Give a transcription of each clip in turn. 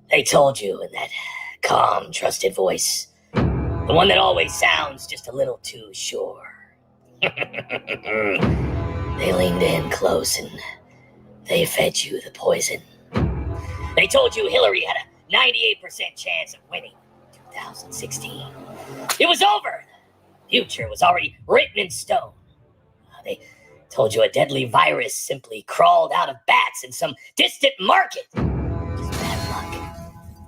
They told you in that calm, trusted voice. The one that always sounds just a little too sure. They leaned in close and they fed you the poison. They told you Hillary had a 98% chance of winning in 2016. It was over. The future was already written in stone. They told you a deadly virus simply crawled out of bats in some distant market. Just bad luck.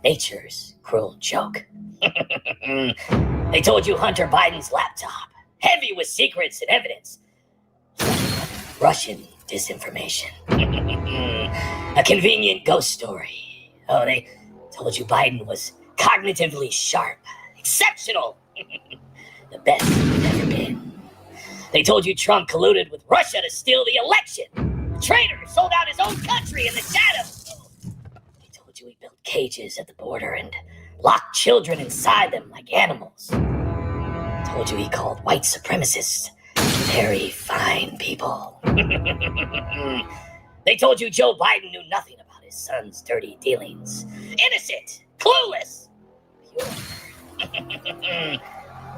Nature's cruel joke. They told you Hunter Biden's laptop, heavy with secrets and evidence. Russian disinformation. A convenient ghost story. Oh, they told you Biden was cognitively sharp, exceptional. The best he's ever been. They told you Trump colluded with Russia to steal the election. A traitor sold out his own country in the shadows. They told you he built cages at the border and locked children inside them like animals. They told you he called white supremacists very fine people. They told you Joe Biden knew nothing about his son's dirty dealings. Innocent, clueless, pure.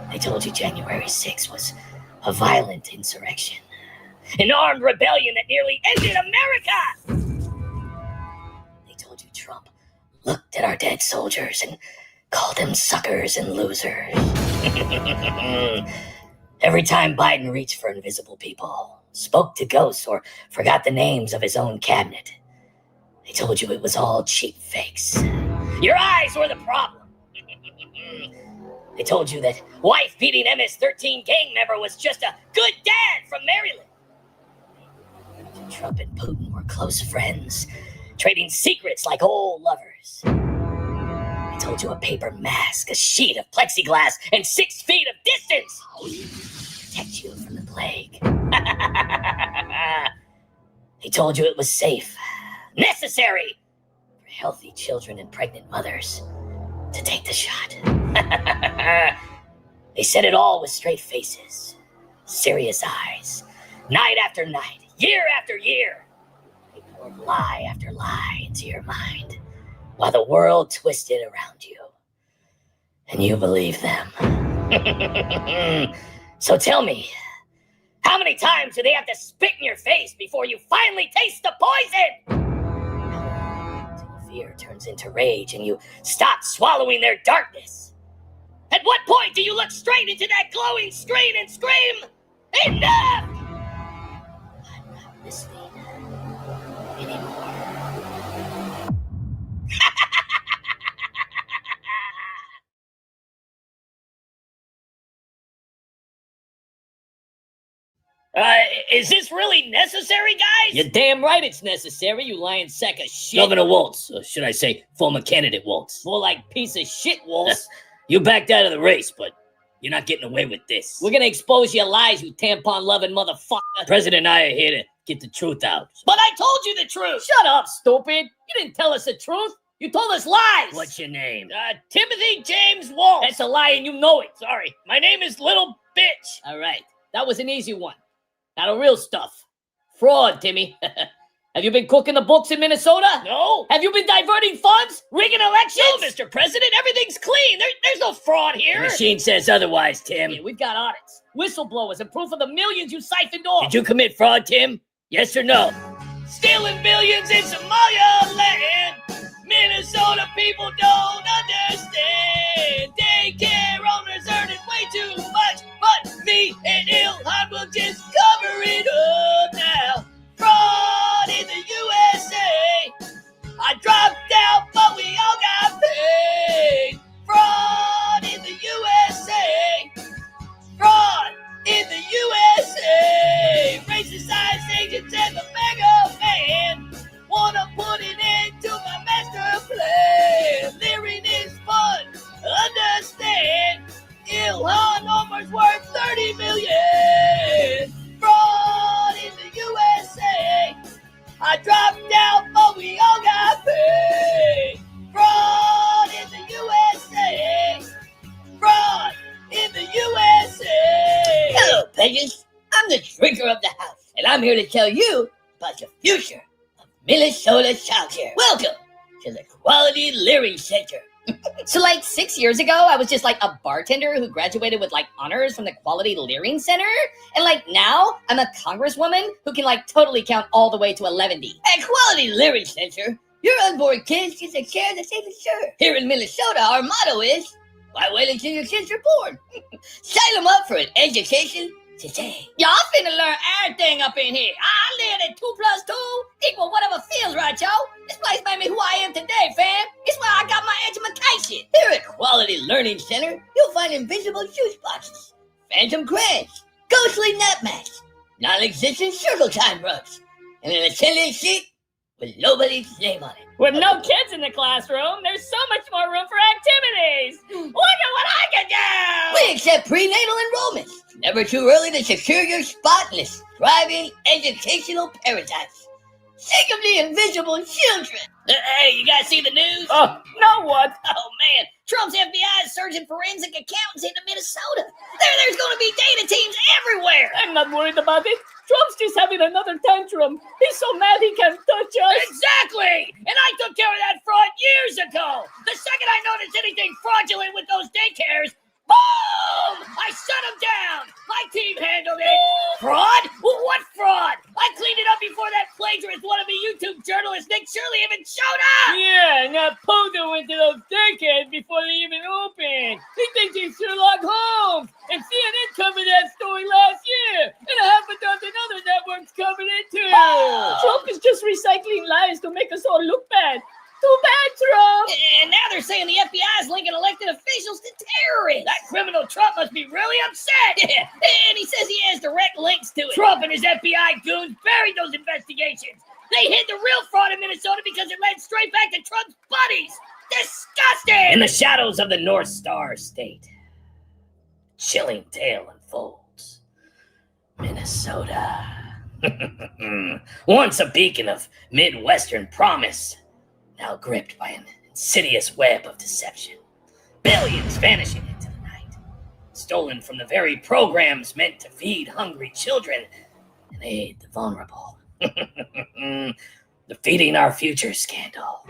They told you January 6th was a violent insurrection, an armed rebellion that nearly ended America. They told you Trump looked at our dead soldiers and called them suckers and losers. Every time Biden reached for invisible people, spoke to ghosts, or forgot the names of his own cabinet, they told you it was all cheap fakes. Your eyes were the problem. They told you that wife-beating MS-13 gang member was just a good dad from Maryland. Trump and Putin were close friends, trading secrets like old lovers. They told you a paper mask, a sheet of plexiglass, and 6 feet of distance protect you from the plague. They told you it was safe, necessary for healthy children and pregnant mothers to take the shot. They said it all with straight faces, serious eyes, night after night, year after year. They poured lie after lie into your mind while the world twisted around you. And you believed them. So tell me, how many times do they have to spit in your face before you finally taste the poison? Fear turns into rage and you stop swallowing their darkness. At what point do you look straight into that glowing screen and scream, enough? I'm not listening anymore. Is this really necessary, guys? You're damn right it's necessary, you lying sack of shit. Governor Waltz, or should I say former candidate Waltz. More like piece of shit, Waltz. You backed out of the race, but you're not getting away with this. We're gonna expose your lies, you tampon-loving motherfucker. The president and I are here to get the truth out. But I told you the truth! Shut up, stupid! You didn't tell us the truth! You told us lies! What's your name? Timothy James Waltz! That's a lie and you know it. Sorry, my name is Little Bitch! Alright, that was an easy one. Now the real stuff. Fraud, Timmy. Have you been cooking the books in Minnesota? No. Have you been diverting funds? Rigging elections? No, Mr. President, everything's clean. There's no fraud here. The machine says otherwise, Tim. Yeah, we've got audits, whistleblowers, and proof of the millions you siphoned off. Did you commit fraud, Tim? Yes or no? Stealing billions in Somalia land. Minnesota people don't understand. Daycare owners earning way too much, but me and Ilhan will just cover it up now. Fraud in the USA. I dropped out, but we all got paid. Fraud in the USA. Fraud in the USA. Racist science agents and the mega man wanna put an end to my master plan. Leering is fun, understand. Ilhan Omar's worth 30 million. Fraud in the USA. I dropped out, but we all got paid. Fraud in the USA. Fraud in the USA. Hello, Peggy. I'm the Speaker of the House, and I'm here to tell you about the future of Minnesota childcare. Welcome to the Quality Leering Center. So like 6 years ago, I was just like a bartender who graduated with like honors from the Quality Leering Center. And like now, I'm a congresswoman who can like totally count all the way to 11. At Quality Leering Center, your unborn kids get the care that's even sure. Here in Minnesota, our motto is, why wait until your kids are born? Sign them up for an education today. Y'all finna learn everything up in here. I live at 2 + 2 equal whatever feels right, y'all. This place made me who I am today, fam. It's where I got my education. Here at Quality Learning Center, you'll find invisible juice boxes, phantom crabs, ghostly nutmegs, non-existent circle time rugs, and an attendance sheet with nobody's name on it. With no kids in the classroom, there's so much more room for activities. Look at what I can do! We accept prenatal enrollments. Never too early to secure your spot in this thriving educational paradise. Think of the invisible children. Hey, you guys see the news? Oh, no what? Oh, man. Trump's FBI is surging forensic accountants into Minnesota. There's going to be data teams everywhere. I'm not worried about it. Trump's just having another tantrum. He's so mad he can't touch us. Exactly! And I took care of that fraud years ago. The second I noticed anything fraudulent with those daycares, boom! I shut them down. My team handled it. Fraud? What fraud? I cleaned it up before that plagiarist wannabe YouTube journalist Nick Shirley even showed up. Yeah, and that Podo went to those daycares before they even opened. He thinks he's Sherlock Holmes. And CNN covered that story last year. And a half a dozen other networks covered it too. Trump is just recycling lies to make us all look bad. Too bad, Trump! And now they're saying the FBI is linking elected officials to terrorists. That criminal Trump must be really upset. And he says he has direct links to it. Trump and his FBI goons buried those investigations. They hid the real fraud in Minnesota because it led straight back to Trump's buddies. Disgusting! In the shadows of the North Star State, chilling tale unfolds. Minnesota. Once a beacon of Midwestern promise, now gripped by an insidious web of deception. Billions vanishing into the night, stolen from the very programs meant to feed hungry children and aid the vulnerable. The Feeding Our Future scandal.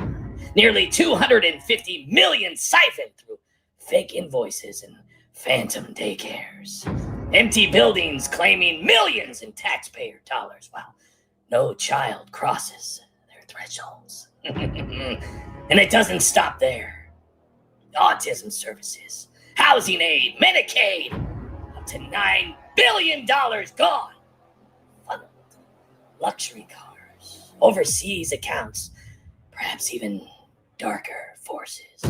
Nearly 250 million siphoned through fake invoices and phantom daycares. Empty buildings claiming millions in taxpayer dollars while no child crosses their thresholds. And it doesn't stop there. Autism services, housing aid, Medicaid, up to $9 billion gone. Funneled. Luxury cars, overseas accounts, perhaps even darker forces.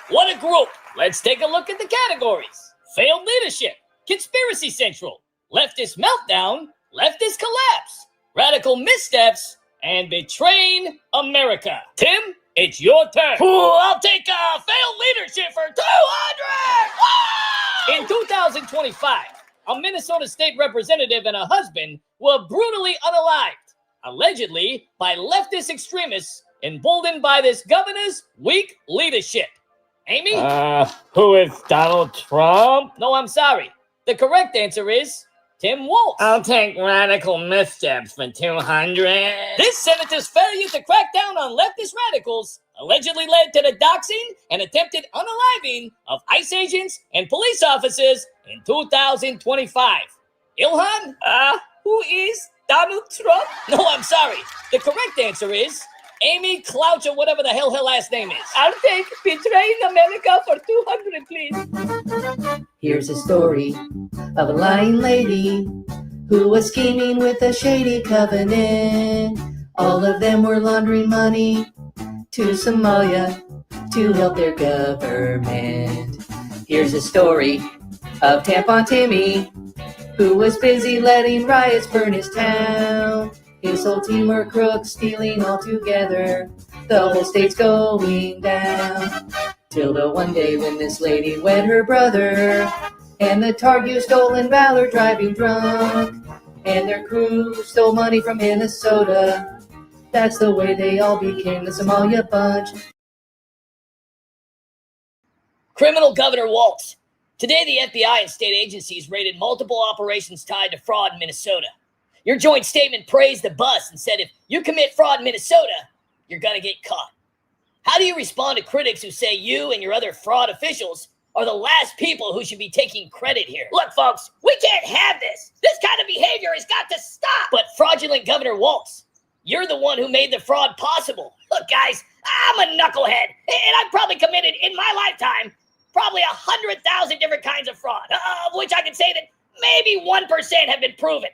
What a group! Let's take a look at the categories. Failed leadership, conspiracy central, leftist meltdown, leftist collapse, radical missteps, and betraying America. Tim, it's your turn. Ooh, I'll take failed leadership for 200! In 2025, a Minnesota state representative and a husband were brutally unalived, allegedly by leftist extremists emboldened by this governor's weak leadership. Amy? Who is Donald Trump? No, I'm sorry. The correct answer is Tim Walz. I'll take radical missteps for 200. This senator's failure to crack down on leftist radicals allegedly led to the doxing and attempted unaliving of ICE agents and police officers in 2025. Ilhan? Who is Donald Trump? No, I'm sorry. The correct answer is Amy Clouch, or whatever the hell her last name is. I'll take betraying America for 200, please. Here's a story of a lying lady who was scheming with a shady covenant. All of them were laundering money to Somalia to help their government. Here's a story of Tampon Timmy, who was busy letting riots burn his town. His whole team were crooks, stealing all together. The whole state's going down. Till the one day when this lady wed her brother, and the Targu stolen valor driving drunk, and their crew stole money from Minnesota. That's the way they all became the Somalia Bunch. Criminal Governor Walz. Today, the FBI and state agencies raided multiple operations tied to fraud in Minnesota. Your joint statement praised the bust and said if you commit fraud in Minnesota, you're gonna get caught. How do you respond to critics who say you and your other fraud officials are the last people who should be taking credit here? Look, folks, we can't have this. This kind of behavior has got to stop. But fraudulent Governor Waltz, you're the one who made the fraud possible. Look, guys, I'm a knucklehead, and I've probably committed in my lifetime probably 100,000 different kinds of fraud, of which I can say that maybe 1% have been proven.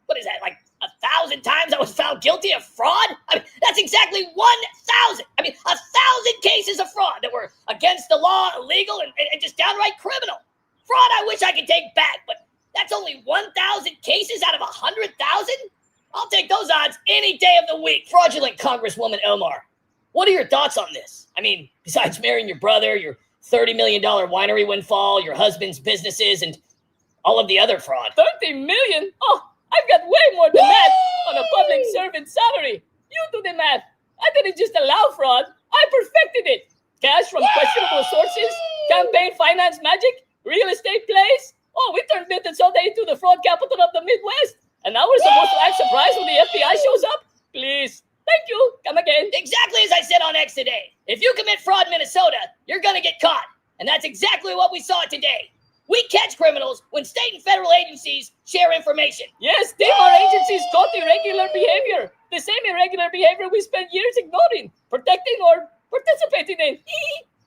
What is that, like 1,000 times I was found guilty of fraud? I mean, that's exactly 1,000. I mean, 1,000 cases of fraud that were against the law, illegal, and just downright criminal. Fraud I wish I could take back, but that's only 1,000 cases out of 100,000? I'll take those odds any day of the week. Fraudulent Congresswoman Elmar, what are your thoughts on this? I mean, besides marrying your brother, your $30 million winery windfall, your husband's businesses, and all of the other fraud. 30 million? Oh, I've got way more than that on a public servant salary. You do the math. I didn't just allow fraud. I perfected it. Cash from questionable sources, campaign finance magic, real estate plays. Oh, we turned Minnesota into the fraud capital of the Midwest. And now we're supposed to act surprised when the FBI shows up? Please. Thank you. Come again. Exactly as I said on X today. If you commit fraud in Minnesota, you're going to get caught. And that's exactly what we saw today. We catch criminals when state and federal agencies share information. Yes, our agencies caught irregular behavior. The same irregular behavior we spent years ignoring, protecting, or participating in.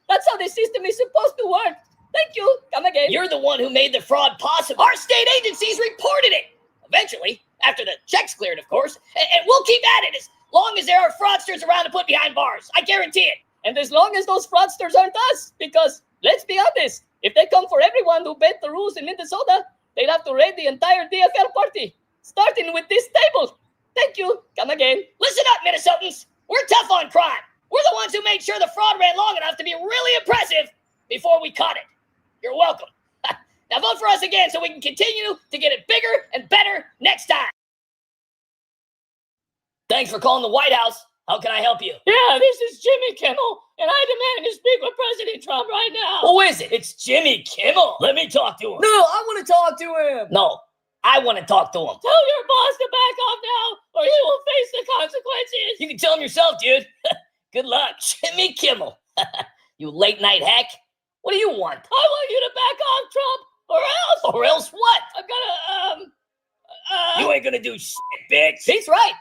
That's how the system is supposed to work. Thank you. Come again. You're the one who made the fraud possible. Our state agencies reported it. Eventually, after the checks cleared, of course. And we'll keep at it as long as there are fraudsters around to put behind bars. I guarantee it. And as long as those fraudsters aren't us. Because, let's be honest, if they come for everyone who bent the rules in Minnesota, they'd have to raid the entire DFL party. Starting with this table. Thank you. Come again. Listen up, Minnesotans. We're tough on crime. We're the ones who made sure the fraud ran long enough to be really impressive before we caught it. You're welcome. Now vote for us again so we can continue to get it bigger and better next time. Thanks for calling the White House. How can I help you? Yeah, this is Jimmy Kimmel, and I demand to speak with President Trump right now. Who is it? It's Jimmy Kimmel. Let me talk to him. No, I want to talk to him. No, I want to talk to him. Tell your boss to back off now, or he will face the consequences. You can tell him yourself, dude. Good luck. Jimmy Kimmel. You late night hack. What do you want? I want you to back off, Trump, or else. Or else what? I'm gonna, You ain't gonna do shit, bitch. He's right.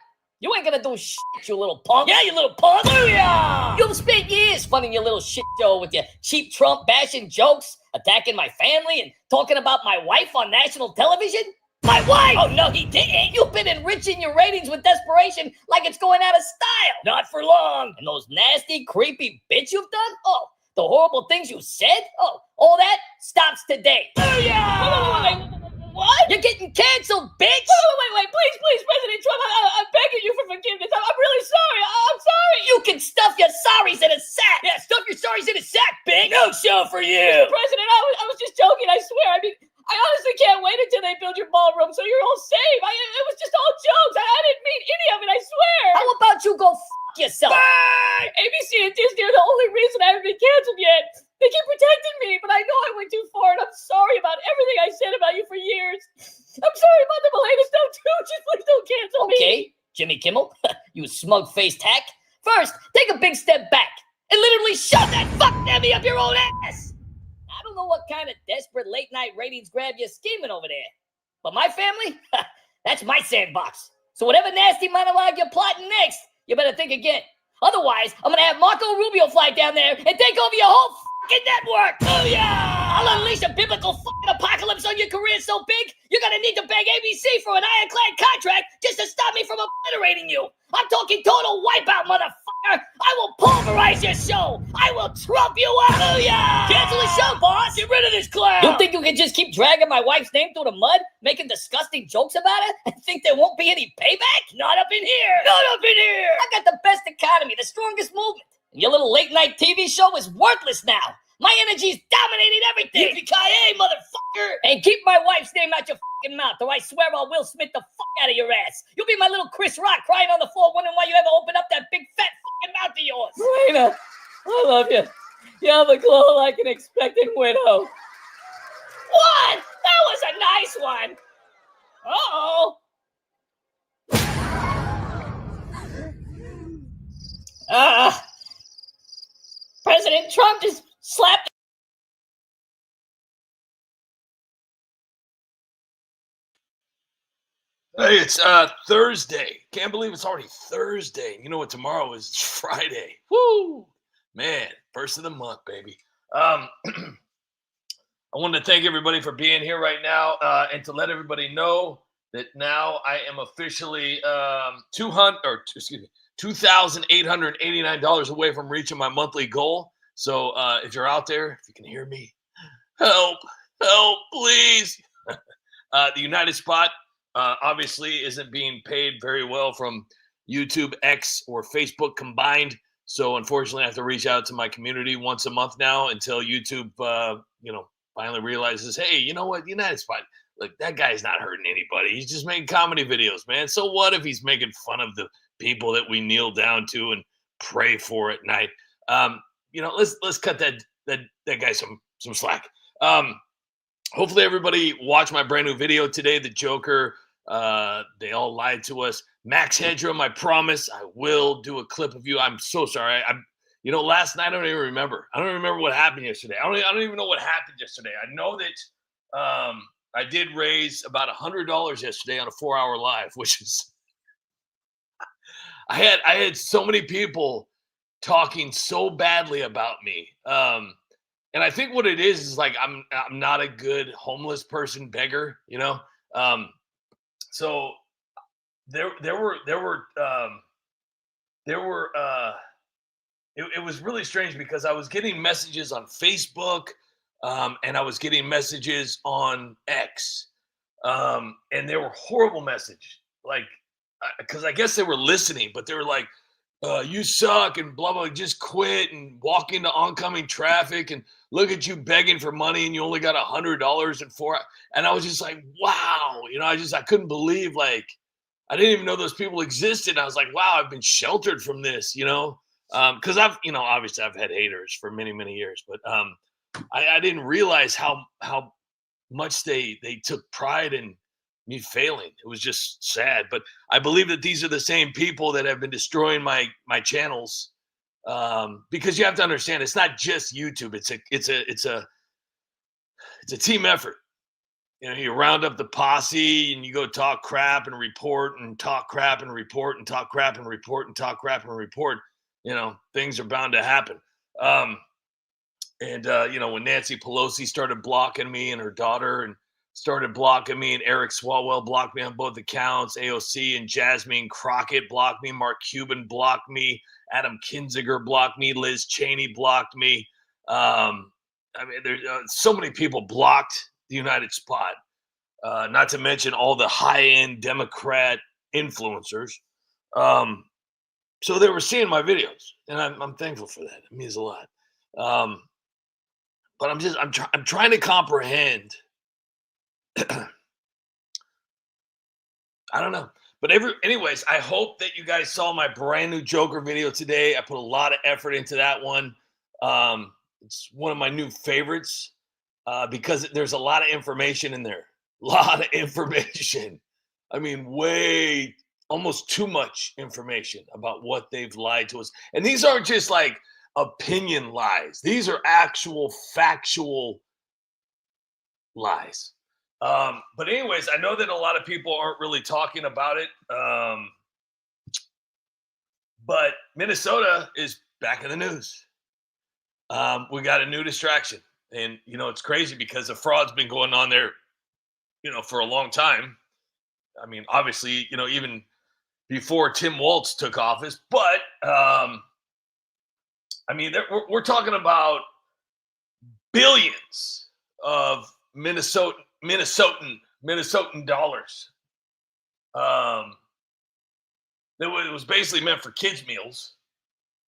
You ain't gonna do shit, you little punk. Yeah, you little punk. Booyah! You've spent years funding your little shit show with your cheap Trump bashing jokes, attacking my family, and talking about my wife on national television. My wife! Oh, no, he didn't. You've been enriching your ratings with desperation like it's going out of style. Not for long. And those nasty, creepy bits you've done? Oh, the horrible things you said? Oh, all that stops today. Booyah! Wait. What? You're getting canceled, bitch! Wait. Please, President Trump, I'm begging you for forgiveness. I'm really sorry. I'm sorry. You can stuff your sorries in a sack. Yeah, stuff your sorries in a sack, bitch. No show for you. President, I was just joking, I swear. I mean, I honestly can't wait until they build your ballroom so you're all safe. It was just all jokes. I didn't mean any of it, I swear. How about you go f*** yourself? Bye! ABC and Disney are the only reason I haven't been canceled yet. They keep protecting me, but I know I went too far, and I'm sorry about everything I said about you for years. I'm sorry about the Milena stuff, too. Just please don't cancel me. Okay, Jimmy Kimmel, you smug-faced hack. First, take a big step back and literally shove that fuck Debbie up your own ass. I don't know what kind of desperate late-night ratings grab you're scheming over there, but my family, that's my sandbox. So whatever nasty monologue you're plotting next, you better think again. Otherwise, I'm gonna have Marco Rubio fly down there and take over your whole fucking network. Oh yeah! I'll unleash a biblical fucking apocalypse on your career so big, you're gonna need to beg ABC for an ironclad contract just to stop me from obliterating you. I'm talking total wipeout, motherfucker. I will pulverize your show. I will Trump you out. Oh yeah! Cancel the show, boss. Get rid of this clown. You think you can just keep dragging my wife's name through the mud, making disgusting jokes about it, and think there won't be any payback? Not up in here. Not up in here. I got the best economy, the strongest movement. And your little late-night TV show is worthless now. My energy's dominating everything. Yippee-ki-yay, motherfucker. And keep my wife's name out your fucking mouth, or I swear I'll Will Smith the fuck out of your ass. You'll be my little Chris Rock crying on the floor wondering why you ever opened up that big fat fucking mouth of yours. Milena, I love you. You have a glow like an expectant widow. What? That was a nice one. Uh-oh. President Trump just slapped. Hey, it's Thursday. Can't believe it's already Thursday. You know what tomorrow is? It's Friday. Woo! Man, first of the month, baby. I wanted to thank everybody for being here right now, and to let everybody know that now I am officially $2,889 away from reaching my monthly goal. So if you're out there, if you can hear me, help, please. The United Spot obviously isn't being paid very well from YouTube, X, or Facebook combined. So unfortunately, I have to reach out to my community once a month now until YouTube, finally realizes, hey, you know what, United Spot, look, that guy's not hurting anybody. He's just making comedy videos, man. So what if he's making fun of the people that we kneel down to and pray for at night? Let's cut that guy some slack. Hopefully everybody watched my brand new video today, The Joker. They all lied to us. Max Headroom, I promise I will do a clip of you. I'm so sorry. Last night I don't even remember. I don't remember what happened yesterday. I don't even know what happened yesterday. I know that I did raise about $100 yesterday on a 4-hour live, which is I had so many people talking so badly about me. And I think what it is like I'm not a good homeless person beggar, So it was really strange because I was getting messages on Facebook, and I was getting messages on X, and they were horrible messages, like, because I guess they were listening, but they were like, you suck and blah, blah, just quit and walk into oncoming traffic and look at you begging for money and you only got $100 and and I was just like, wow, I couldn't believe, like, I didn't even know those people existed. I was like, wow, I've been sheltered from this, because I've, obviously I've had haters for many, many years, but I didn't realize how much they took pride in me failing. It was just sad, but I believe that these are the same people that have been destroying my channels, because you have to understand, it's not just YouTube. It's a team effort. You round up the posse and you go talk crap and report and talk crap and report and talk crap and report and talk crap and report. Things are bound to happen. When Nancy Pelosi started blocking me and her daughter and started blocking me, and Eric Swalwell blocked me on both accounts, AOC and Jasmine Crockett blocked me, Mark Cuban blocked me, Adam Kinzinger blocked me, Liz Cheney blocked me. There's so many people blocked the United Spot, not to mention all the high-end Democrat influencers. So they were seeing my videos, and I'm thankful for that. It means a lot. But I'm trying to comprehend. I don't know. But anyways, I hope that you guys saw my brand new Joker video today. I put a lot of effort into that one. It's one of my new favorites, because there's a lot of information in there. A lot of information. I mean, almost too much information about what they've lied to us. And these aren't just like opinion lies. These are actual factual lies. But anyways, I know that a lot of people aren't really talking about it. But Minnesota is back in the news. We got a new distraction, and it's crazy because the fraud's been going on there, for a long time. I mean, obviously, even before Tim Walz took office, but we're talking about billions of Minnesotan dollars. It was basically meant for kids' meals,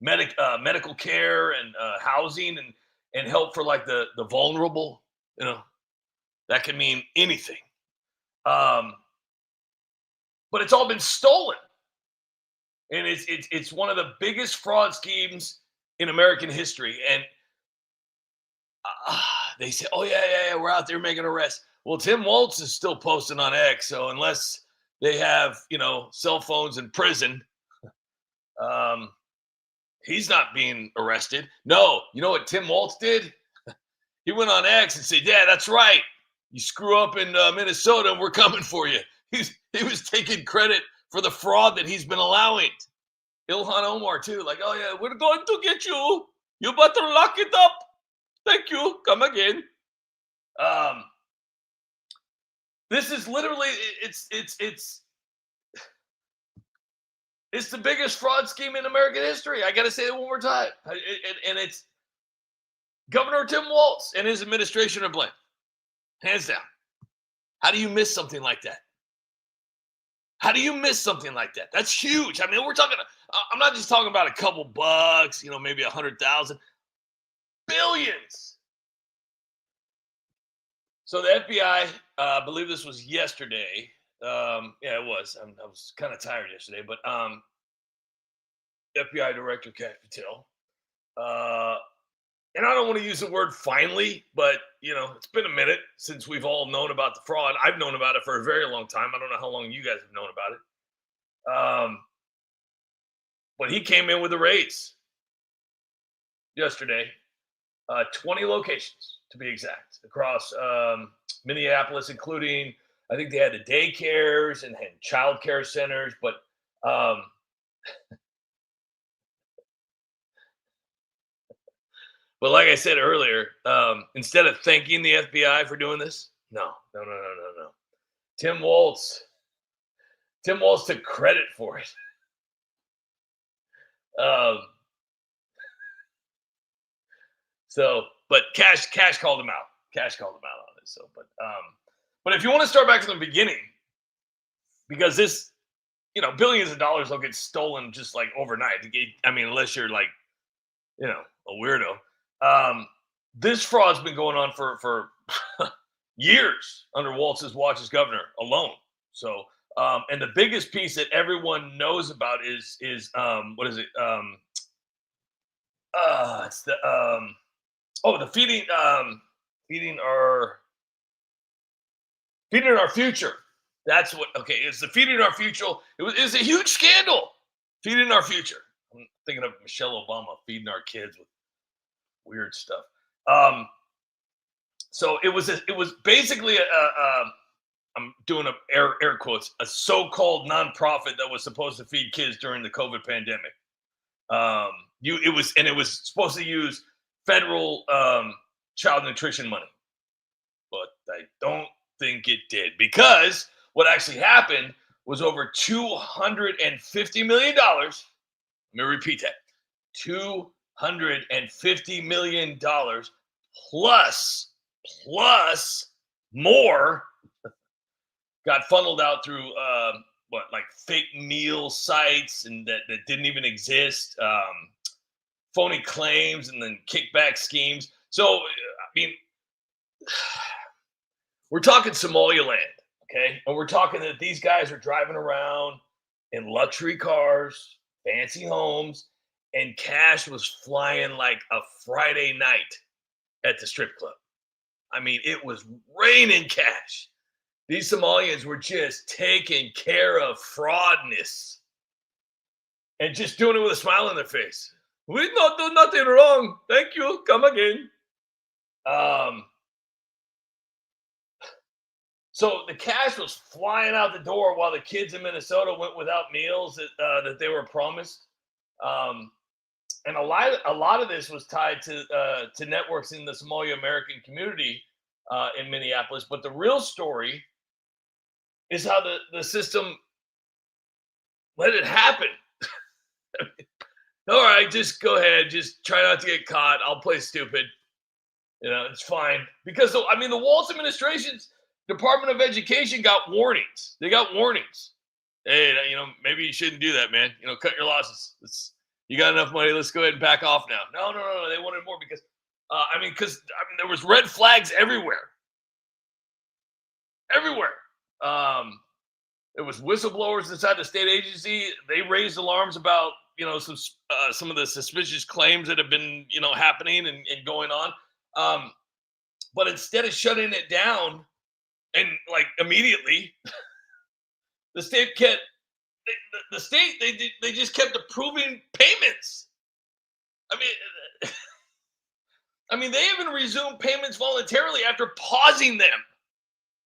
medical care, and housing, and help for like the vulnerable. That can mean anything. But it's all been stolen, and it's one of the biggest fraud schemes in American history. And they say, "Oh yeah, we're out there making arrests." Well, Tim Walz is still posting on X, so unless they have cell phones in prison, He's not being arrested. No, you know what Tim Walz did? He went on X and said, yeah, that's right. You screw up in Minnesota and we're coming for you. He was taking credit for the fraud that he's been allowing. Ilhan Omar, too. Like, oh, yeah, we're going to get you. You better lock it up. Thank you. Come again. This is literally, it's the biggest fraud scheme in American history. I got to say it one more time. And it's Governor Tim Walz and his administration are blamed. Hands down. How do you miss something like that? How do you miss something like that? That's huge. I mean, we're talking, I'm not just talking about a couple bucks, maybe 100,000. Billions. So the FBI, I believe this was yesterday. Yeah, it was. I was kind of tired yesterday, but FBI Director Kash Patel. And I don't want to use the word finally, but, it's been a minute since we've all known about the fraud. I've known about it for a very long time. I don't know how long you guys have known about it. But he came in with a raise yesterday, 20 locations to be exact, across Minneapolis, including, I think they had the daycares and had child care centers, but but like I said earlier, instead of thanking the FBI for doing this, no. Tim Walz took credit for it. But Kash called him out. Kash called him out on this. So, but if you want to start back from the beginning, because this, billions of dollars will get stolen just like overnight. I mean, unless you're like, a weirdo. This fraud's been going on for years under Walz's watch as governor alone. So, and the biggest piece that everyone knows about is what is it? It's the the feeding our future. That's what. Okay, it's the feeding our future. It's a huge scandal. Feeding our future. I'm thinking of Michelle Obama feeding our kids with weird stuff. So it was basically I'm doing air quotes, a so-called nonprofit that was supposed to feed kids during the COVID pandemic. It was supposed to use federal child nutrition money, but I don't think it did, because what actually happened was over $250 million. Let me repeat that: $250 million plus more got funneled out through like fake meal sites and that didn't even exist, phony claims, and then kickback schemes. So, I mean, we're talking Somaliland, okay? And we're talking that these guys are driving around in luxury cars, fancy homes, and cash was flying like a Friday night at the strip club. I mean, it was raining cash. These Somalians were just taking care of fraudness and just doing it with a smile on their face. We not do nothing wrong. Thank you. Come again. So the cash was flying out the door while the kids in Minnesota went without meals that they were promised. And a lot of this was tied to networks in the Somali American community in Minneapolis. But the real story is how the system let it happen. All right, just go ahead. Just try not to get caught. I'll play stupid. It's fine. Because, the Walz administration's Department of Education got warnings. They got warnings. Hey, maybe you shouldn't do that, man. Cut your losses. You got enough money. Let's go ahead and back off now. No. They wanted more because, there was red flags everywhere. Everywhere. It was whistleblowers inside the state agency. They raised alarms about, some of the suspicious claims that have been, happening and going on. But instead of shutting it down and like immediately, the state kept, they just kept approving payments. I mean, they even resumed payments voluntarily after pausing them.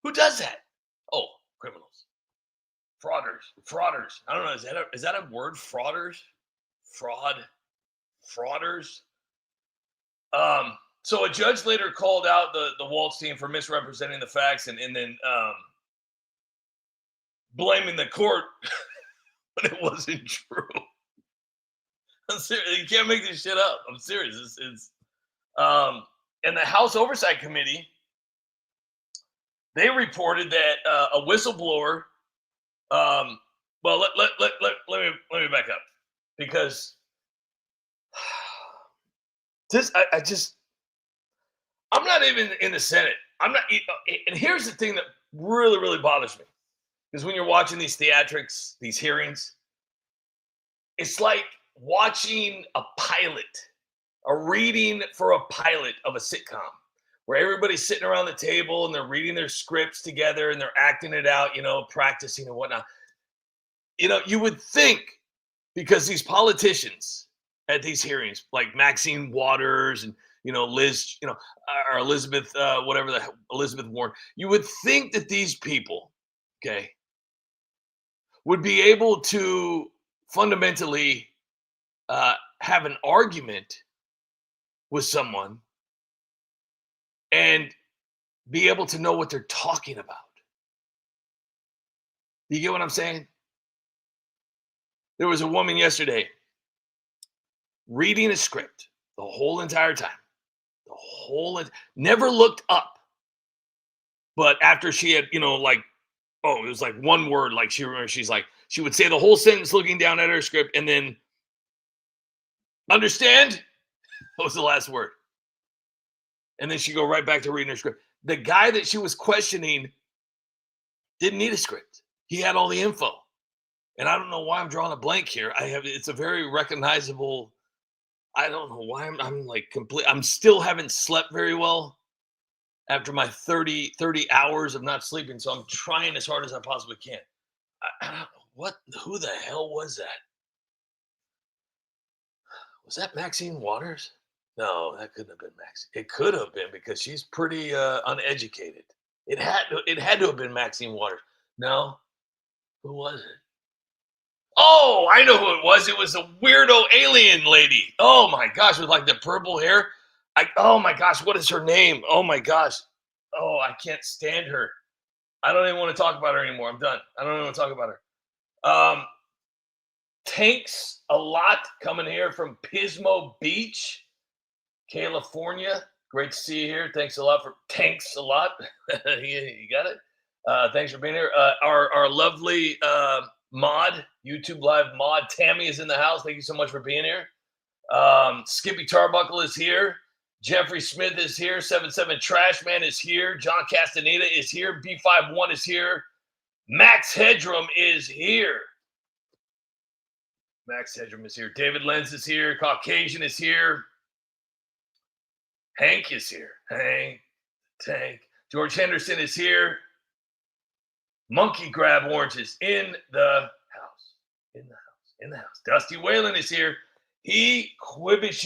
Who does that? Oh, criminals, frauders. I don't know. Is that a word? Frauders, frauders. So a judge later called out the Waltz team for misrepresenting the facts and then blaming the court when it wasn't true. I'm serious. You can't make this shit up. I'm serious. And the House Oversight Committee, they reported that a whistleblower. Well, let me back up, because I'm not even in the Senate. I'm not. And here's the thing that really, really bothers me, because when you're watching these theatrics, these hearings, it's like watching a reading for a pilot of a sitcom, where everybody's sitting around the table and they're reading their scripts together and they're acting it out, practicing and whatnot. You would think, because these politicians at these hearings, like Maxine Waters and Liz, or Elizabeth, Elizabeth Warren, you would think that these people, okay, would be able to fundamentally have an argument with someone and be able to know what they're talking about. You get what I'm saying? There was a woman yesterday reading a script the whole entire time. Never looked up. But after she had, it was like one word, like she would say the whole sentence looking down at her script, and then understand? What was the last word? And then she'd go right back to reading her script. The guy that she was questioning didn't need a script. He had all the info. And I don't know why I'm drawing a blank here. It's a very recognizable. I don't know why I'm like I'm still haven't slept very well after my 30 hours of not sleeping. So I'm trying as hard as I possibly can. Who the hell was that? Was that Maxine Waters? No, that couldn't have been Maxine. It could have been, because she's pretty uneducated. It had to have been Maxine Waters. No, who was it? Oh, I know who it was. It was a weirdo alien lady. Oh my gosh, with like the purple hair. Oh my gosh, what is her name? Oh my gosh. Oh, I can't stand her. I don't even want to talk about her anymore. I'm done. I don't even want to talk about her. Thanks a lot coming here from Pismo Beach, California. Great to see you here. Thanks a lot. You got it. Thanks for being here. Our lovely YouTube Live mod, Tammy, is in the house. Thank you so much for being here. Skippy Tarbuckle is here. Jeffrey Smith is here. 77 Trashman is here. John Castaneda is here. B51 is here. Max Hedrum is here. David Lenz is here. Caucasian is here. Hank is here. Tank. George Henderson is here. Monkey Grab Orange is in the house. Dusty Whalen is here. Quibish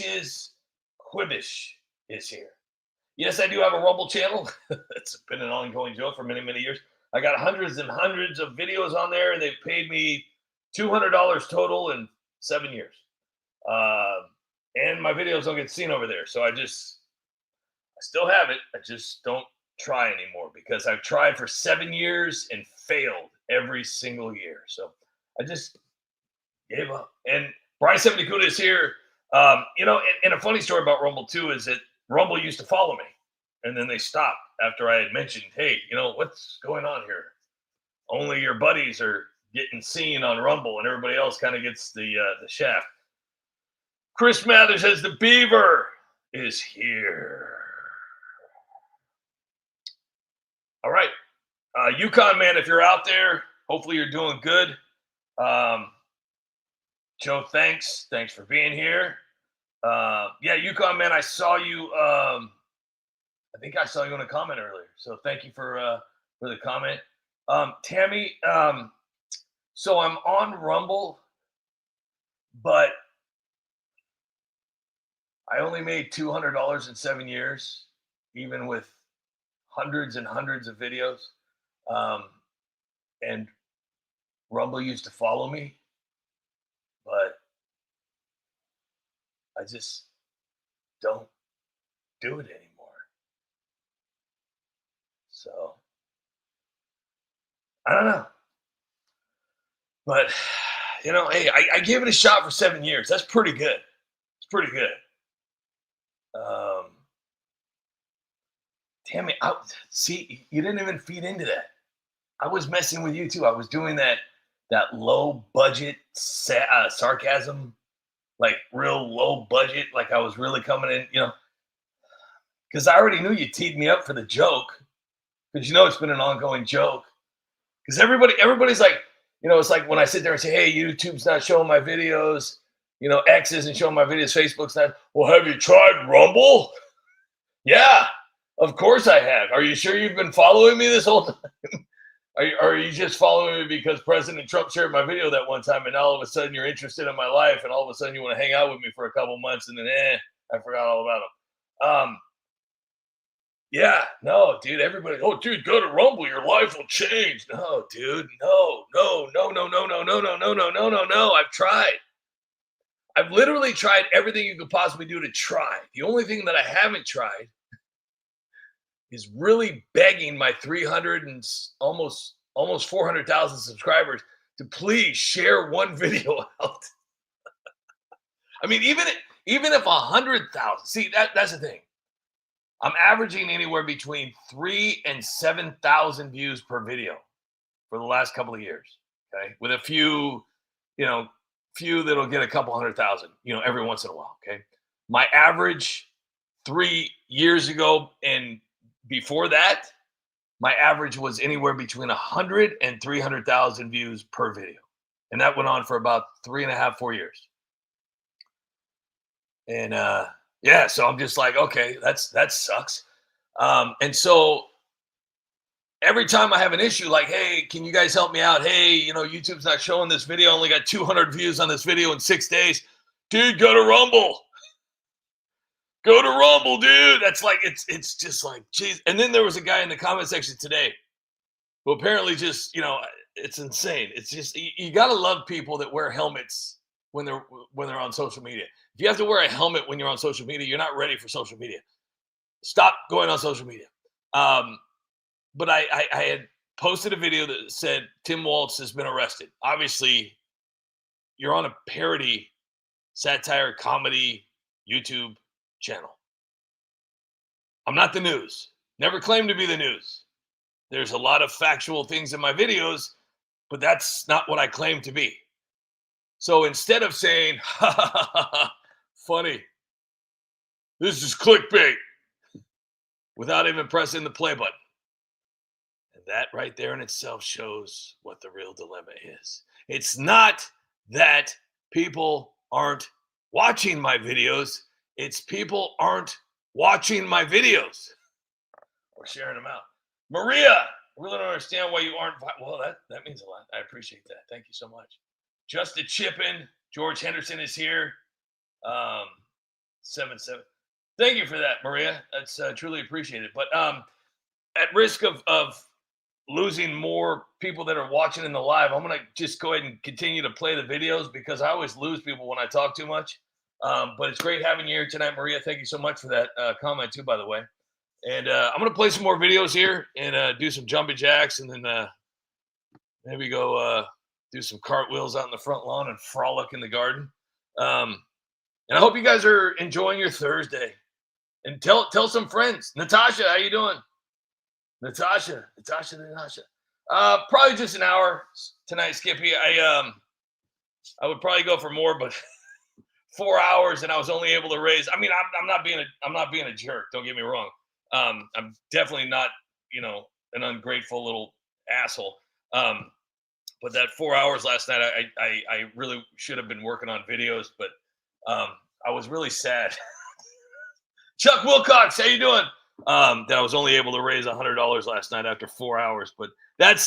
is here. Yes, I do have a Rumble channel. It's been an ongoing joke for many, many years. I got hundreds and hundreds of videos on there, and they've paid me $200 total in 7 years. And my videos don't get seen over there. So I still have it. I just don't try anymore, because I've tried for 7 years and failed every single year. So I just gave up. And Bryce Seminicuda is here. And a funny story about Rumble too is that Rumble used to follow me, and then they stopped after I had mentioned, hey, what's going on here? Only your buddies are getting seen on Rumble, and everybody else kind of gets the shaft. Chris Mathers says the Beaver is here. All right. Yukon Man, if you're out there, hopefully you're doing good. Joe, thanks for being here. Yukon Man, I saw you. I think I saw you in a comment earlier, so thank you for the comment. Tammy, so I'm on Rumble, but I only made $200 in 7 years, even with hundreds and hundreds of videos. And Rumble used to follow me, but I just don't do it anymore. So I don't know. But, you know, hey, I gave it a shot for 7 years. That's pretty good. It's pretty good. Damn it. See, you didn't even feed into that. I was messing with you too. I was doing that low budget sarcasm, like real low budget. Like I was really coming in, you know, because I already knew you teed me up for the joke. Because you know it's been an ongoing joke. Because everybody's like, you know, it's like when I sit there and say, hey, YouTube's not showing my videos, you know, X isn't showing my videos, Facebook's not. Well, have you tried Rumble? Yeah, of course I have. Are you sure you've been following me this whole time? Are you just following me because President Trump shared my video that one time and now all of a sudden you're interested in my life and all of a sudden you want to hang out with me for a couple months and then, I forgot all about him. Yeah, no, dude, everybody, oh, dude, go to Rumble, your life will change. No, dude, no. I've tried. I've literally tried everything you could possibly do to try. The only thing that I haven't tried is really begging my 300 and almost 400,000 subscribers to please share one video out. I mean, even if 100,000, see, that's the thing. I'm averaging anywhere between 3,000 and 7,000 views per video for the last couple of years. Okay, with a few that'll get a couple 100,000, you know, every once in a while. Okay, my average 3 years ago and before that, my average was anywhere between 100 and 300,000 views per video, and that went on for about 3.5, 4 years. And yeah, so I'm just like, okay, that sucks. And so every time I have an issue, like, hey, can you guys help me out? Hey, you know, YouTube's not showing this video. I only got 200 views on this video in 6 days. Dude, go to Rumble. Go to Rumble, dude. That's like, it's just like, geez. And then there was a guy in the comment section today who apparently just, you know, it's insane. It's just, you got to love people that wear helmets when they're on social media. If you have to wear a helmet when you're on social media, you're not ready for social media. Stop going on social media. But I had posted a video that said Tim Waltz has been arrested. Obviously, you're on a parody, satire, comedy YouTube channel. I'm not the news. Never claimed to be the news. There's a lot of factual things in my videos, but that's not what I claim to be. So instead of saying, ha, ha, ha, ha, ha, funny, this is clickbait, without even pressing the play button. And that right there in itself shows what the real dilemma is. It's not that people aren't watching my videos. It's people aren't watching my videos or sharing them out. Maria, I really don't understand why you aren't. Well, that means a lot. I appreciate that. Thank you so much. Just a chip in. George Henderson is here. 7-7. Thank you for that, Maria. That's truly appreciated. But at risk of losing more people that are watching in the live, I'm going to just go ahead and continue to play the videos because I always lose people when I talk too much. But it's great having you here tonight, Maria. Thank you so much for that comment too, by the way. And I'm going to play some more videos here and do some jumping jacks and then maybe go do some cartwheels out in the front lawn and frolic in the garden. And I hope you guys are enjoying your Thursday. And tell some friends. Natasha, how you doing? Natasha. Probably just an hour tonight, Skippy. I would probably go for more, but 4 hours, and I was only able to raise. I mean, I'm not being a jerk. Don't get me wrong. I'm definitely not, an ungrateful little asshole. But that 4 hours last night, I really should have been working on videos, but I was really sad. Chuck Wilcox, how you doing? That I was only able to raise $100 last night after 4 hours. But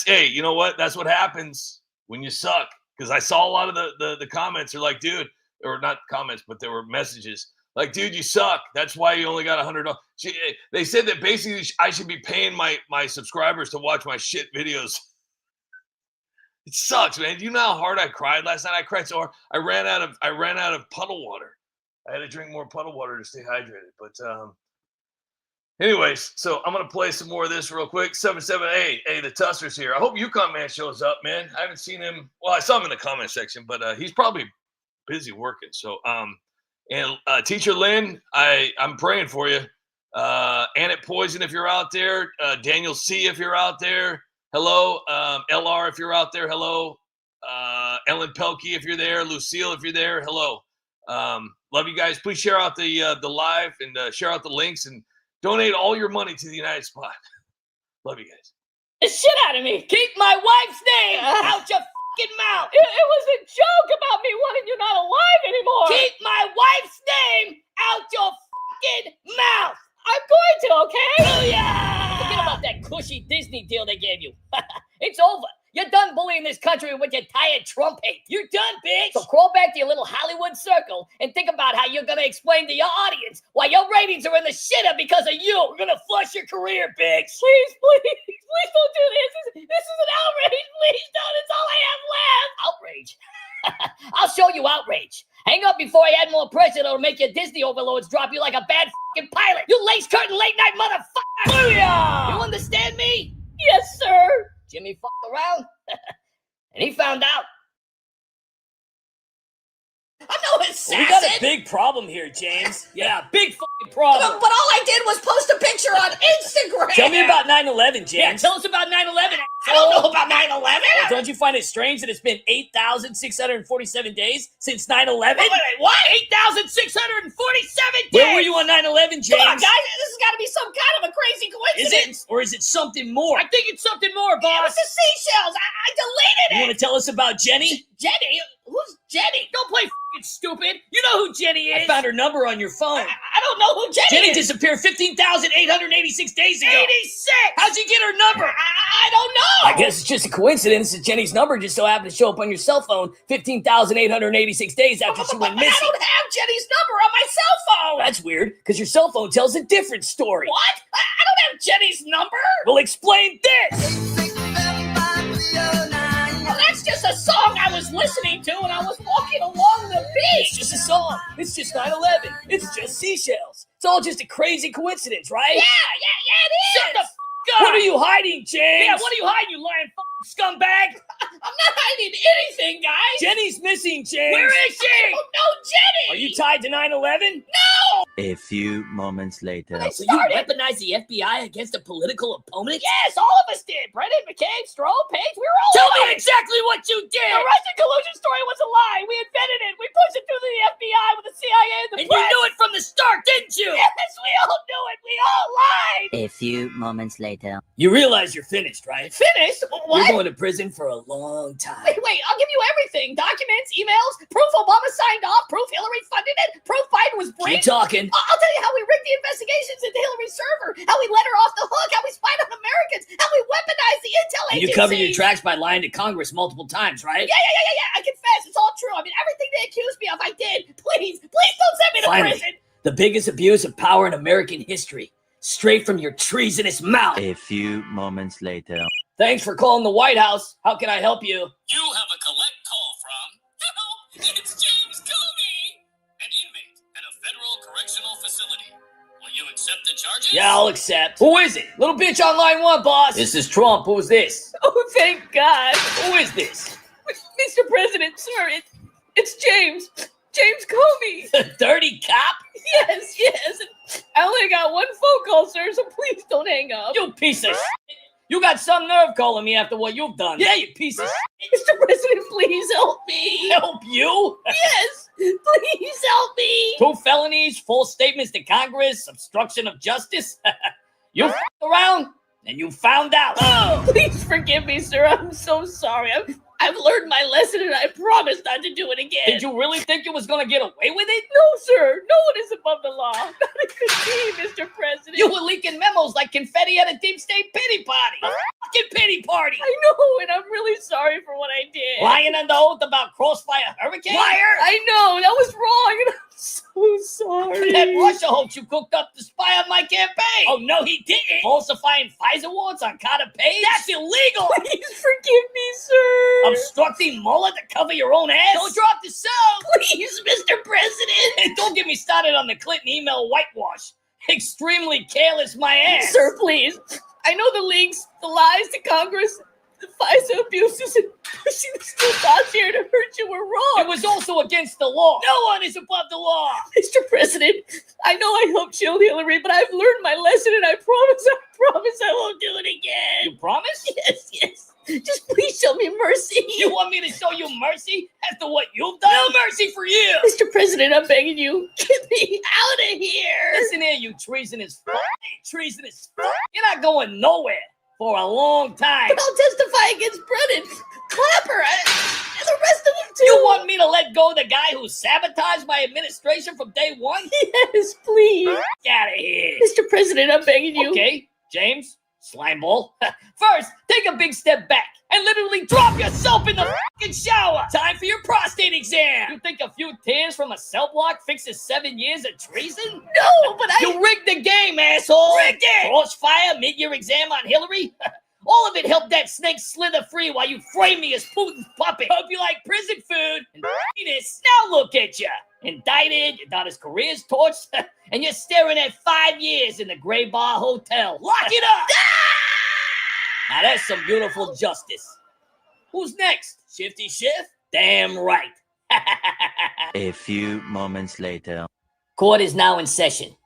hey, you know what? That's what happens when you suck. Because I saw a lot of the comments are like, dude, or not comments, but there were messages Like, dude, you suck. That's why you only got $100. They said that basically I should be paying my subscribers to watch my shit videos. It sucks, man. Do you know how hard I cried last night? I cried so hard. I ran out of puddle water. I had to drink more puddle water to stay hydrated. But anyways, so I'm gonna play some more of this real quick. 778. Hey, the Tusser's here. I hope Yukon Man shows up, man. I haven't seen him. Well, I saw him in the comment section, but he's probably busy working. So and Teacher Lynn, I'm praying for you. Annette Poison, if you're out there. Daniel C, if you're out there. Hello. LR, if you're out there. Hello. Ellen Pelkey, if you're there. Lucille, if you're there. Hello. Love you guys. Please share out the live and share out the links and donate all your money to the United Spot. Love you guys. The shit out of me. Keep my wife's name out your fucking mouth. It was a joke about me wanting you not alive anymore. Keep my wife's name out your fucking mouth. I'm going to, okay? Booyah! Forget about that cushy Disney deal they gave you. It's over. You're done bullying this country with your tired Trump hate. You're done, bitch. So crawl back to your little Hollywood circle and think about how you're going to explain to your audience why your ratings are in the shitter because of you. We're going to flush your career, bitch. Please don't do this. This is an outrage. Please don't. It's all I have left. Outrage? I'll show you outrage. Hang up before I add more pressure that'll make your Disney overlords drop you like a bad fucking pilot. You lace curtain late night motherfucker. Booyah! You understand me? Yes, sir. Jimmy fucked around, and he found out. I'm no assassin. We got a big problem here, James. Yeah, big fucking problem. But all I did was post a picture on Instagram. Tell me about 9/11, James. Yeah, tell us about 9/11. I don't know about 9/11. Well, don't you find it strange that it's been 8,647 days since 9/11? Wait, what? 8,647 days! Where were you on 9/11, James? Come on, guys. This has got to be some kind of a crazy Is coincidence. it? Or is it something more? I think it's something more, It boss. was the seashells. I deleted You it. want to tell us about Jenny? Jenny? Who's Jenny? Don't play fucking stupid. You know who Jenny is. I found her number on your phone. I don't know who Jenny Jenny is. disappeared 15,886 days ago. 86. How'd you get her number? I don't know. I guess it's just a coincidence that Jenny's number just so happened to show up on your cell phone 15,886 days after she went But I missing. don't have Jenny's number on my cell phone. That's weird, because your cell phone tells a different story. What? I don't have Jenny's number. Well, explain this. Well, that's just a song I was listening to when I was walking along the It's beach. just a song. It's just 9/11. It's just seashells. It's all just a crazy coincidence, right? Yeah, it is. Shut the f*** up. What are you hiding, James? Yeah, what are you hiding, you lying fucking scumbag? I'm not hiding anything, guys. Jenny's missing, James. Where is I she? don't know Jenny. Are you tied to 9/11? A few moments later. So you weaponize the FBI against a political opponent? Yes, all of us did. Brennan, McCabe, Stroll, Page, we were all Tell in me it. exactly what you The did. Russian collusion story was a lie. We invented it. We pushed it through the FBI with the CIA and the And press. you knew it from the start, didn't you? Yes, we all knew it. We all lied. A few moments later. You realize you're finished, right? Finished? You're What? going to prison for a long time. Wait, I'll give you everything. Documents, emails, proof Obama signed off, proof Hillary funded it, proof Biden was Keep briefed. talking. I'll tell you how we rigged the investigations into Hillary's server, how we let her off the hook, how we spied on Americans, how we weaponized the intel And agencies. you covered your tracks by lying to Congress multiple times, right? Yeah. I confess. It's all true. I mean, everything they accused me of, I did. Please don't send me to Finally. prison. The biggest abuse of power in American history. Straight from your treasonous mouth. A few moments later. Thanks for calling the White House. How can I help you? You have a collect call from. Hello, it's James Comey, an inmate at a federal correctional facility. Will you accept the charges? Yeah, I'll accept. Who is it? Little bitch on line one, boss. This is Trump. Who's this? Oh, thank God. Who is this? Mr. President, sir, it's James. James Comey. The dirty cop? Yes. I only got one phone call, sir, so please don't hang up. You piece of shit. You got some nerve calling me after what you've done. Yeah, you piece of shit. Mr. President, please help me. Help you? Yes, please help me. 2 felonies, false statements to Congress, obstruction of justice. You f***ed around and you found out. Oh, please forgive me, sir. I'm so sorry. I've learned my lesson and I promise not to do it again. Did you really think you was gonna get away with it? No, sir. No one is above the law. Not even me, Mr. President. You were leaking memos like confetti at a deep state pity party. A fucking pity party. I know, and I'm really sorry for what I did. Lying under oath about Crossfire Hurricane? I know, that was wrong, and I'm so Oh, sorry. That Russia hoax you cooked up to spy on my campaign. Oh, no, he didn't. Falsifying Pfizer warrants on Carter Page? That's illegal. Please forgive me, sir. Obstructing Mueller to cover your own ass? Don't drop the soap. Please, Mr. President. And don't get me started on the Clinton email whitewash. Extremely careless, my ass. Sir, please. I know the leaks, the lies to Congress, the FISA abuses, and pushing the steel thoughts here to hurt you were wrong. It was also against the law. No one is above the law. Mr. President, I know I helped shield Hillary, but I've learned my lesson, and I promise I won't do it again. You promise? Yes. Just please show me mercy. You want me to show you mercy after what you've done? No mercy for you. Mr. President, I'm begging you, get me out of here. Listen here, you treasonous fuck. Treasonous fuck. You're not going nowhere for a long time. But I'll testify against Brennan, Clapper, and the rest of them too. You want me to let go of the guy who sabotaged my administration from day one? Yes, please. Get out of here. Mr. President, I'm begging you. Okay, James, Slimeball. First, take a big step back and literally drop yourself in the fucking shower. Time for your prostate exam. You think a few tears from a cell block fixes 7 years of treason? No, but You rigged the game, asshole. Rigged it. Crossfire, mid-year exam on Hillary. All of it helped that snake slither free while you frame me as Putin's puppet. Hope you like prison food. And penis. Now look at you. Indicted, your daughter's career's torched, and you're staring at 5 years in the Gray Bar Hotel. Lock it up. Now that's some beautiful justice. Who's next? Shifty Shift? Damn right. A few moments later. Court is now in session.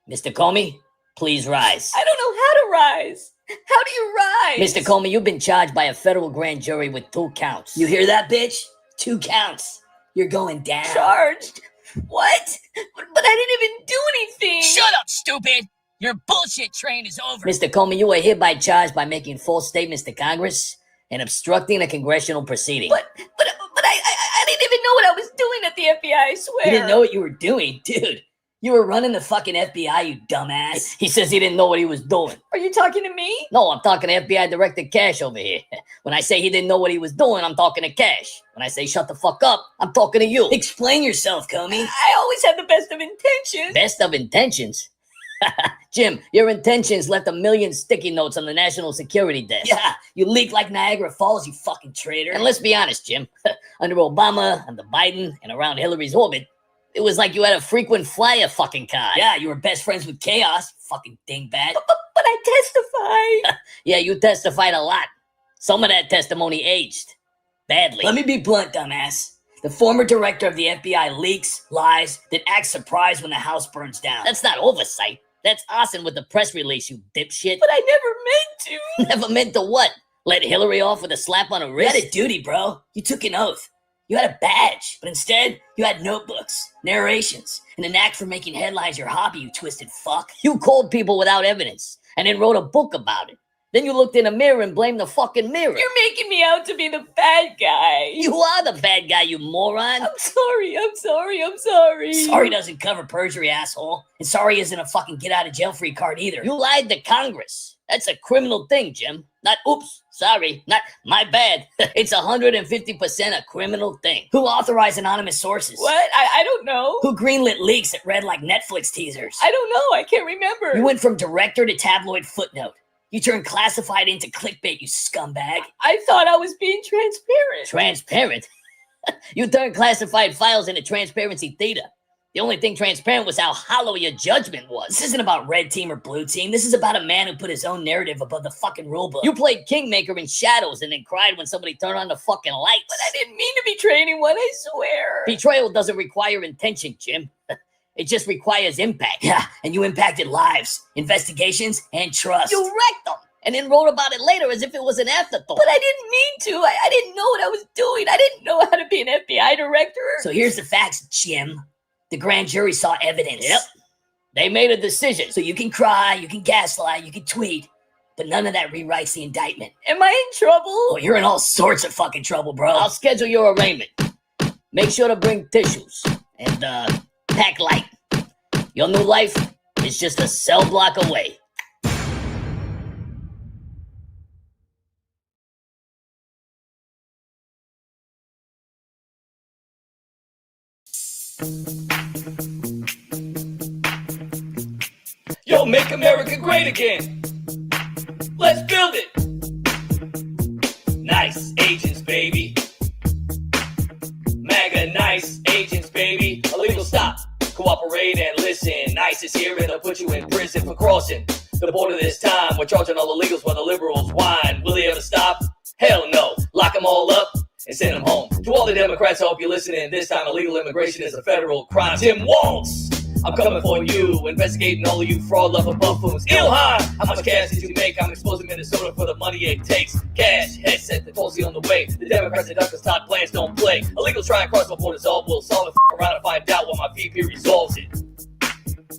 Mr. Comey, please rise. I don't know how to rise. How do you rise? Mr. Comey, you've been charged by a federal grand jury with 2 counts. You hear that, bitch? 2 counts. You're going down. Charged? What? But I didn't even do anything. Shut up, stupid! Your bullshit train is over. Mr. Comey, you are hereby charged by making false statements to Congress and obstructing a congressional proceeding. But I didn't even know what I was doing at the FBI, I swear. You didn't know what you were doing? Dude, you were running the fucking FBI, you dumbass. He says he didn't know what he was doing. Are you talking to me? No, I'm talking to FBI Director Cash over here. When I say he didn't know what he was doing, I'm talking to Cash. When I say shut the fuck up, I'm talking to you. Explain yourself, Comey. I always had the best of intentions. Best of intentions? Jim, your intentions left 1 million sticky notes on the National Security Desk. Yeah, you leak like Niagara Falls, you fucking traitor. And let's be honest, Jim. Under Obama, under Biden, and around Hillary's orbit, it was like you had a frequent flyer fucking card. Yeah, you were best friends with Chaos, fucking dingbat. But I testified. Yeah, you testified a lot. Some of that testimony aged badly. Let me be blunt, dumbass. The former director of the FBI leaks, lies, then acts surprised when the house burns down. That's not oversight. That's arson with the press release, you dipshit. But I never meant to. Never meant to what? Let Hillary off with a slap on the wrist? You had a duty, bro. You took an oath. You had a badge. But instead, you had notebooks, narrations, and a knack for making headlines your hobby, you twisted fuck. You called people without evidence, and then wrote a book about it. Then you looked in a mirror and blamed the fucking mirror. You're making me out to be the bad guy. You are the bad guy, you moron. I'm sorry. Sorry doesn't cover perjury, asshole. And sorry isn't a fucking get-out-of-jail-free card either. You lied to Congress. That's a criminal thing, Jim. Not oops, sorry, not my bad. It's 150% a criminal thing. Who authorized anonymous sources? What? I don't know. Who greenlit leaks that read like Netflix teasers? I don't know. I can't remember. You went from director to tabloid footnote. You turned classified into clickbait, you scumbag. I thought I was being transparent. Transparent? You turned classified files into transparency theater. The only thing transparent was how hollow your judgment was. This isn't about red team or blue team. This is about a man who put his own narrative above the fucking rulebook. You played Kingmaker in shadows and then cried when somebody turned on the fucking lights. But I didn't mean to betray anyone, I swear. Betrayal doesn't require intention, Jim. It just requires impact. Yeah, and you impacted lives, investigations, and trust. You wrecked them, and then wrote about it later as if it was an afterthought. But I didn't mean to. I didn't know what I was doing. I didn't know how to be an FBI director. So here's the facts, Jim. The grand jury saw evidence. Yep. They made a decision. So you can cry, you can gaslight, you can tweet, but none of that rewrites the indictment. Am I in trouble? Oh, you're in all sorts of fucking trouble, bro. I'll schedule your arraignment. Make sure to bring tissues and, pack light. Your new life is just a cell block away. We'll make America great again. Let's build it. Nice agents, baby. MAGA nice agents, baby. Illegal stop. Cooperate and listen. ICE is here and they'll put you in prison for crossing the border this time. We're charging all illegals while the liberals whine. Will they ever stop? Hell no. Lock them all up and send them home. To all the Democrats, I hope you're listening. This time illegal immigration is a federal crime. Tim Walz, I'm coming for you. Investigating all of you fraud lover buffoons. Ilhan, how much cash did you make? I'm exposing Minnesota for the money it takes. Cash, headset, the Tulsi on the way. The Democrats and Douglas top plans don't play. Illegals try and cross my borders, all will solve it. Around and find out what my VP resolves it.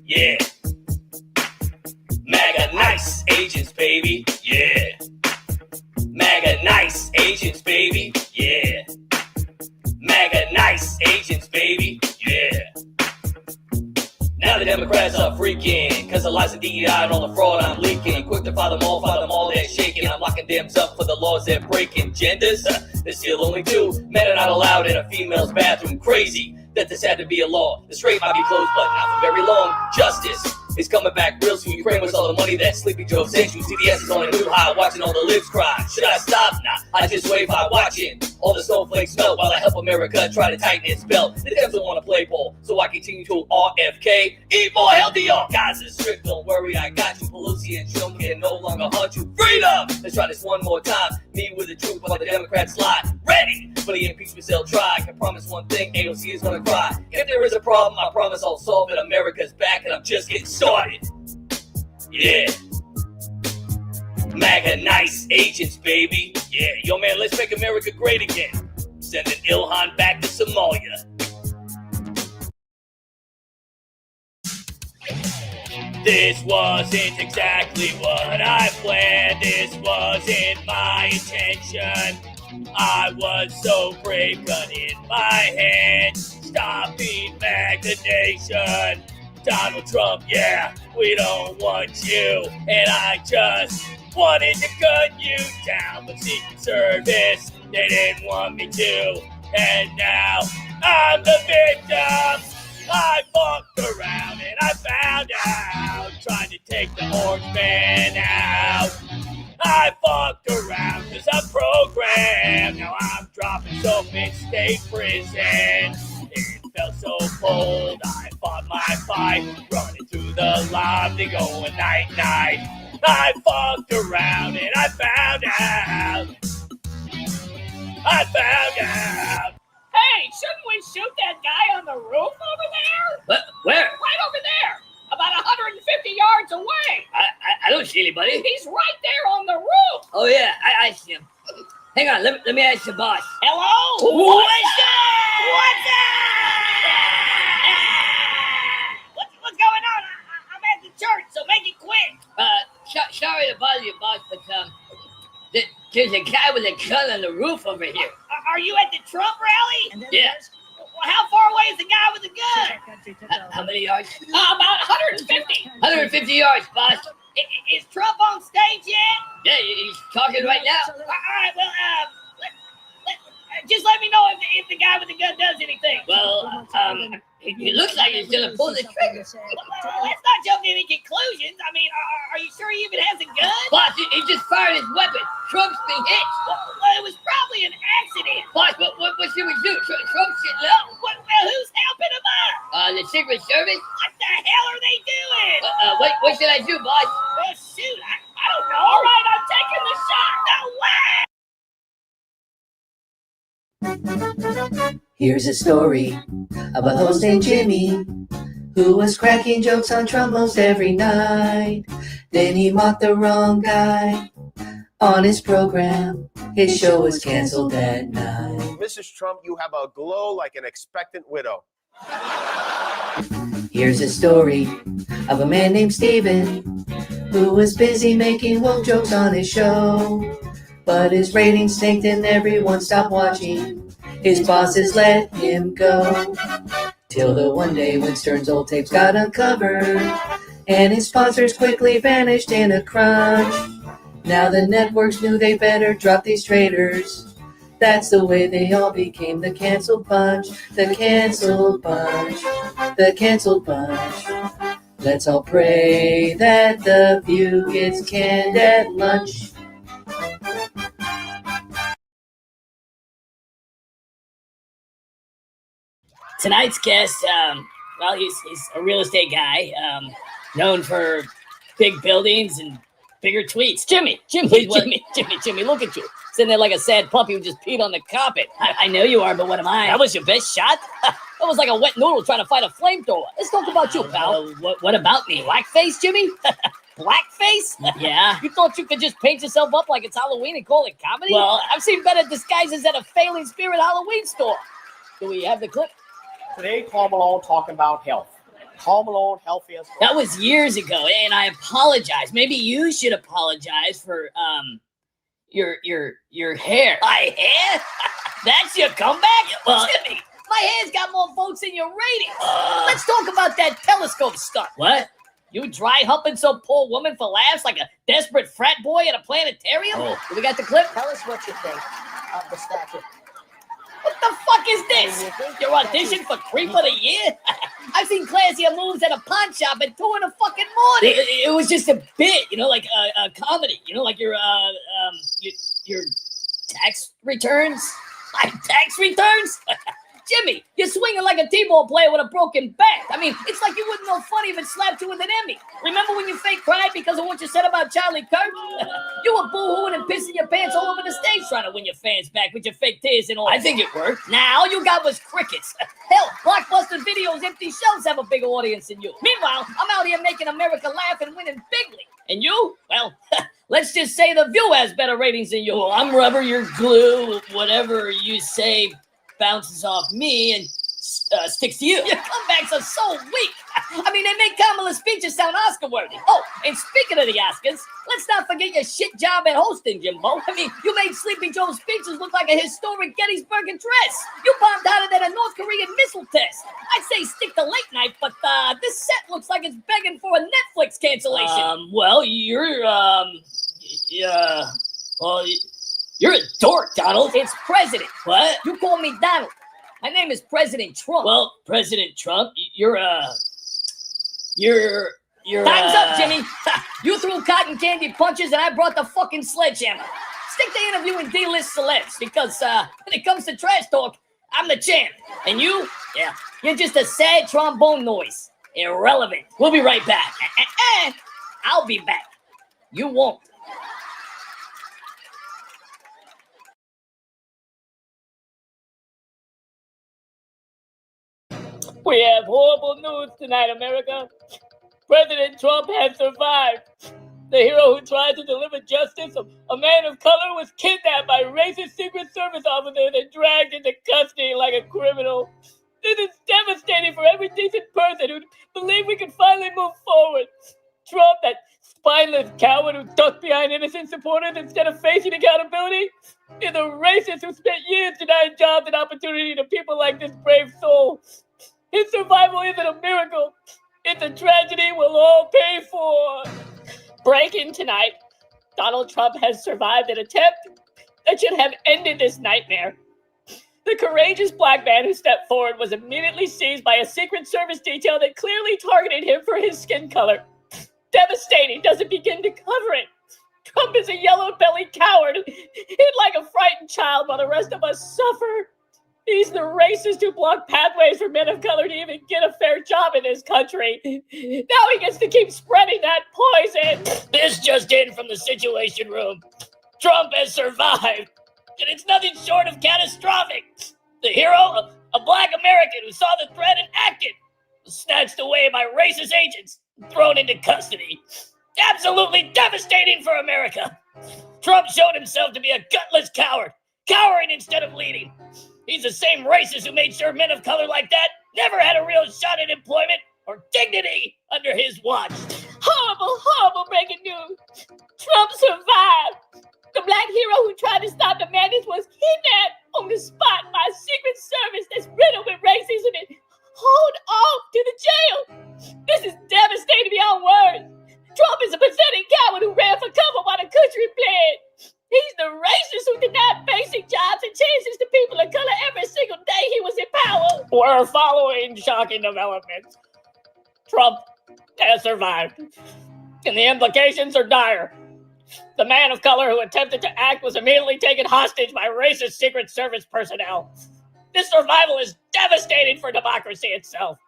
Yeah. MAGA nice agents, baby. Yeah. MAGA nice agents, baby. Yeah. MAGA nice agents, baby. Yeah. Now the Democrats are freaking, cause the lies of DEI and all the fraud I'm leaking. Quick to file them all, they're shaking. I'm locking dams up for the laws they're breaking. Genders, there's still only two. Men are not allowed in a female's bathroom. Crazy that this had to be a law. The straight might be closed, but not for very long. Justice is coming back real soon. Ukraine was all the money that Sleepy Joe sent you. CBS is on a new high, watching all the libs cry. Should I stop? Nah, I just wave by watching all the snowflakes melt while I help America try to tighten its belt. The Dems don't want to play ball, so I continue to RFK. Eat more healthy, all Gaza Strip. Don't worry, I got you. Pelosi and Trump can no longer hunt you. Freedom! Let's try this one more time. Me with the truth while the Democrats lie. Ready for the impeachment they'll try. I can promise one thing, AOC is gonna cry. If there is a problem, I promise I'll solve it. America's back and I'm just getting started. Yeah. MAGA nice agents, baby. Yeah, yo man, let's make America great again. Sending Ilhan back to Somalia. This wasn't exactly what I planned. This wasn't my intention. I was so brave, gun in my hand, stopping MAGA nation. Donald Trump, yeah, we don't want you. And I just wanted to gun you down. But Secret Service, they didn't want me to. And now I'm the victim. I fucked around and I found out, trying to take the orange man out. I fucked around cause I'm programmed. Now I'm dropping soap in state prison. It felt so cold, I fought my fight, running through the lobby going night-night. I fucked around and I found out. Hey, shouldn't we shoot that guy on the roof over there? What? Where? Right over there, about 150 yards away. I don't see anybody. He's right there on the roof. Oh yeah, I see him. Hang on, let me ask the boss. Hello? What's What's going on? I'm at the church, so make it quick. Sorry to bother you, boss, but there's a guy with a gun on the roof over here. Are you at the Trump rally? Yeah. Well, how far away is the guy with the gun? How many yards? About 150. 150 yards, boss. Is Trump on stage yet? Yeah, he's talking right now. All right, well, just let me know if the guy with the gun does anything. Well, it looks like he's gonna pull the trigger. Well, let's not jump to any conclusions. I mean, are you sure he even has a gun? Boss, he just fired his weapon. Trump's been hit. Well, it was probably an accident. Boss, what should we do? Trump's getting up. Well, who's helping him up? The Secret Service. What the hell are they doing? What should I do, boss? Well, shoot, I don't know. All right, I'm taking the shot. No way! Here's a story of a host named Jimmy who was cracking jokes on Trump most every night. Then he mocked the wrong guy on his program. His show was canceled that night. Mrs. Trump, you have a glow like an expectant widow. Here's a story of a man named Steven who was busy making woke jokes on his show. But his ratings tanked and everyone stopped watching. His bosses let him go. Till the one day when Stern's old tapes got uncovered and his sponsors quickly vanished in a crunch. Now the networks knew they better drop these traitors. That's the way they all became the canceled bunch. The canceled bunch. The canceled bunch. Let's all pray that the view gets canned at lunch. Tonight's guest, well, he's a real estate guy, known for big buildings and bigger tweets. Jimmy, look at you. Sitting there like a sad puppy who just peed on the carpet. I know you are, but what am I? That was your best shot? That was like a wet noodle trying to fight a flamethrower. Let's talk about you, pal. What about me? Blackface, Jimmy? Blackface? Yeah. You thought you could just paint yourself up like it's Halloween and call it comedy? Well, I've seen better disguises at a failing spirit Halloween store. Do we have the clip? Today, Carl Malone talking about health. Carl Malone, healthy as well. That was years ago, and I apologize. Maybe you should apologize for your hair. My hair? That's your comeback? Well, Jimmy, my hair's got more votes than your ratings. Let's talk about that telescope stunt. What? You dry humping some poor woman for laughs like a desperate frat boy at a planetarium? Oh. Do we got the clip? Tell us what you think of the statue. What the fuck is this? Your audition for Creep of the Year? I've seen classier moves at a pawn shop at 2 in the fucking morning. It was just a bit, like a comedy. Like your tax returns. My tax returns? Jimmy, you're swinging like a T-ball player with a broken bat. I mean, it's like you wouldn't know funny if it slapped you with an Emmy. Remember when you fake cried because of what you said about Charlie Kirk? You were boo-hooing and pissing your pants all over the stage trying to win your fans back with your fake tears and all. I think it worked. Now all you got was crickets. Hell, Blockbuster Video's empty shelves have a bigger audience than you. Meanwhile, I'm out here making America laugh and winning bigly. And you? Well, let's just say The View has better ratings than you. Well, I'm rubber, you're glue, whatever you say bounces off me and sticks to you. Your comebacks are so weak. I mean, they make Kamala's speeches sound Oscar-worthy. Oh, and speaking of the Oscars, let's not forget your shit job at hosting, Jimbo. I mean, you made Sleepy Joe's speeches look like a historic Gettysburg Address. You bombed harder than a North Korean missile test. I'd say stick to late night, but this set looks like it's begging for a Netflix cancellation. Well, you're a dork, Donald. It's President. What? You call me Donald. My name is President Trump. Well, President Trump, you're Time's up, Jimmy. You threw cotton candy punches and I brought the fucking sledgehammer. Stick to interviewing D-list celebs because when it comes to trash talk, I'm the champ. And you? Yeah, you're just a sad trombone noise. Irrelevant. We'll be right back. I'll be back. You won't. We have horrible news tonight, America. President Trump has survived. The hero who tried to deliver justice, a man of color, was kidnapped by racist Secret Service officers and dragged into custody like a criminal. This is devastating for every decent person who believes we can finally move forward. Trump, that spineless coward who ducked behind innocent supporters instead of facing accountability, is a racist who spent years denying jobs and opportunity to people like this brave soul. His survival isn't a miracle. It's a tragedy we'll all pay for. Breaking tonight, Donald Trump has survived an attempt that should have ended this nightmare. The courageous black man who stepped forward was immediately seized by a Secret Service detail that clearly targeted him for his skin color. Devastating doesn't begin to cover it. Trump is a yellow-bellied coward, hid like a frightened child while the rest of us suffer. He's the racist who blocked pathways for men of color to even get a fair job in this country. Now he gets to keep spreading that poison. This just in from the Situation Room. Trump has survived, and it's nothing short of catastrophic. The hero, a black American who saw the threat and acted, was snatched away by racist agents and thrown into custody. Absolutely devastating for America. Trump showed himself to be a gutless coward, cowering instead of leading. He's the same racist who made sure men of color like that never had a real shot at employment or dignity under his watch. Horrible, horrible breaking news. Trump survived. The black hero who tried to stop the madness was kidnapped on the spot by a Secret Service that's riddled with racism and hauled off to the jail. This is devastating beyond words. Trump is a pathetic coward who ran for cover while the country bled. He's the racist who denied basic jobs and chances to people of color every single day he was in power. We're following shocking developments. Trump has survived. And the implications are dire. The man of color who attempted to act was immediately taken hostage by racist Secret Service personnel. This survival is devastating for democracy itself.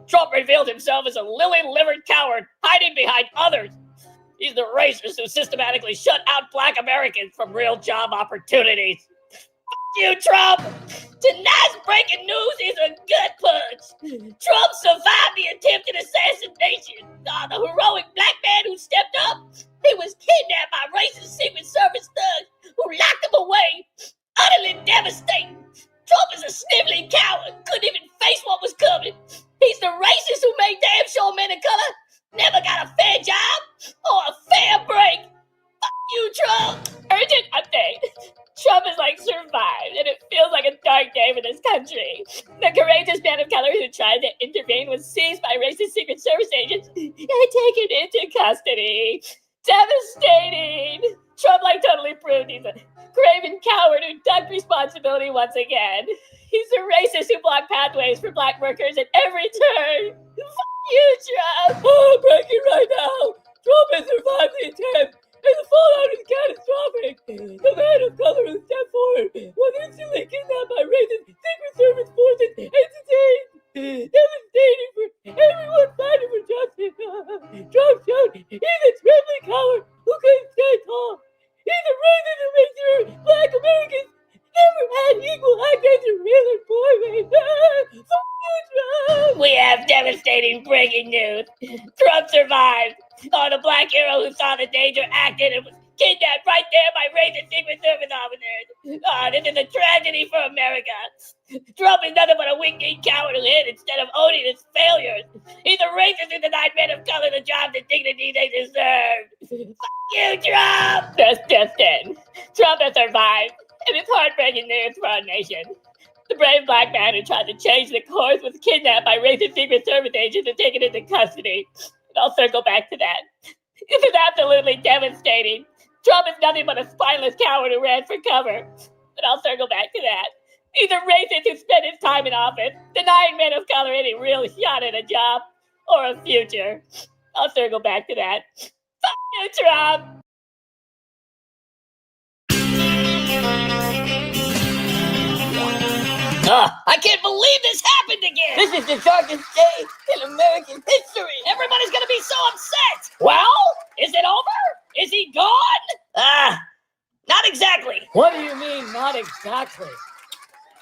Trump revealed himself as a lily-livered coward hiding behind others. He's the racist who systematically shut out Black Americans from real job opportunities. You, Trump! Tonight's breaking news is a gut punch. Trump survived the attempted assassination. The heroic black man who stepped up, he was kidnapped by racist Secret Service thugs who locked him away. Utterly devastating. Trump is a sniveling coward, couldn't even face what was coming. He's the racist who made damn sure men of color never got a fair job or a fair break. Fuck you, Trump! Urgent update. Trump has survived, and it feels like a dark day for this country. The courageous man of color who tried to intervene was seized by racist Secret Service agents and taken into custody. Devastating! Trump totally proved he's a craven coward who ducked responsibility once again. He's a racist who blocked pathways for black workers at every turn. Fuck you, Trump! Oh, I'm breaking right now. Trump has survived the attempt, and the fallout is catastrophic. The man of color who stepped forward was instantly kidnapped by racist Secret Service forces and detained. Devastating for everyone fighting for justice. Trump showed he's a trembling coward who couldn't stand tall. He's a racist who made sure Black Americans never had equal access to real employment. Fuck you, Trump! We have devastating breaking news. Trump survived. The black hero who saw the danger acted and was kidnapped right there by racist Secret Service officers. This is a tragedy for America. Trump is nothing but a weak-kneed coward who hid instead of owning his failures. He's a racist who denied men of color the jobs and dignity they deserve. Fuck you, Trump! Just 10. Trump has survived, and it's heartbreaking news for our nation. The brave black man who tried to change the course was kidnapped by racist Secret Service agents and taken into custody. And I'll circle back to that. This is absolutely devastating. Trump is nothing but a spineless coward who ran for cover. But I'll circle back to that. He's a racist who spent his time in office denying men of color any real shot at a job or a future. I'll circle back to that. Fuck you, Trump! I can't believe this happened again! This is the darkest day in American history! Everybody's gonna be so upset! Well, is it over? Is he gone? Not exactly. What do you mean, not exactly?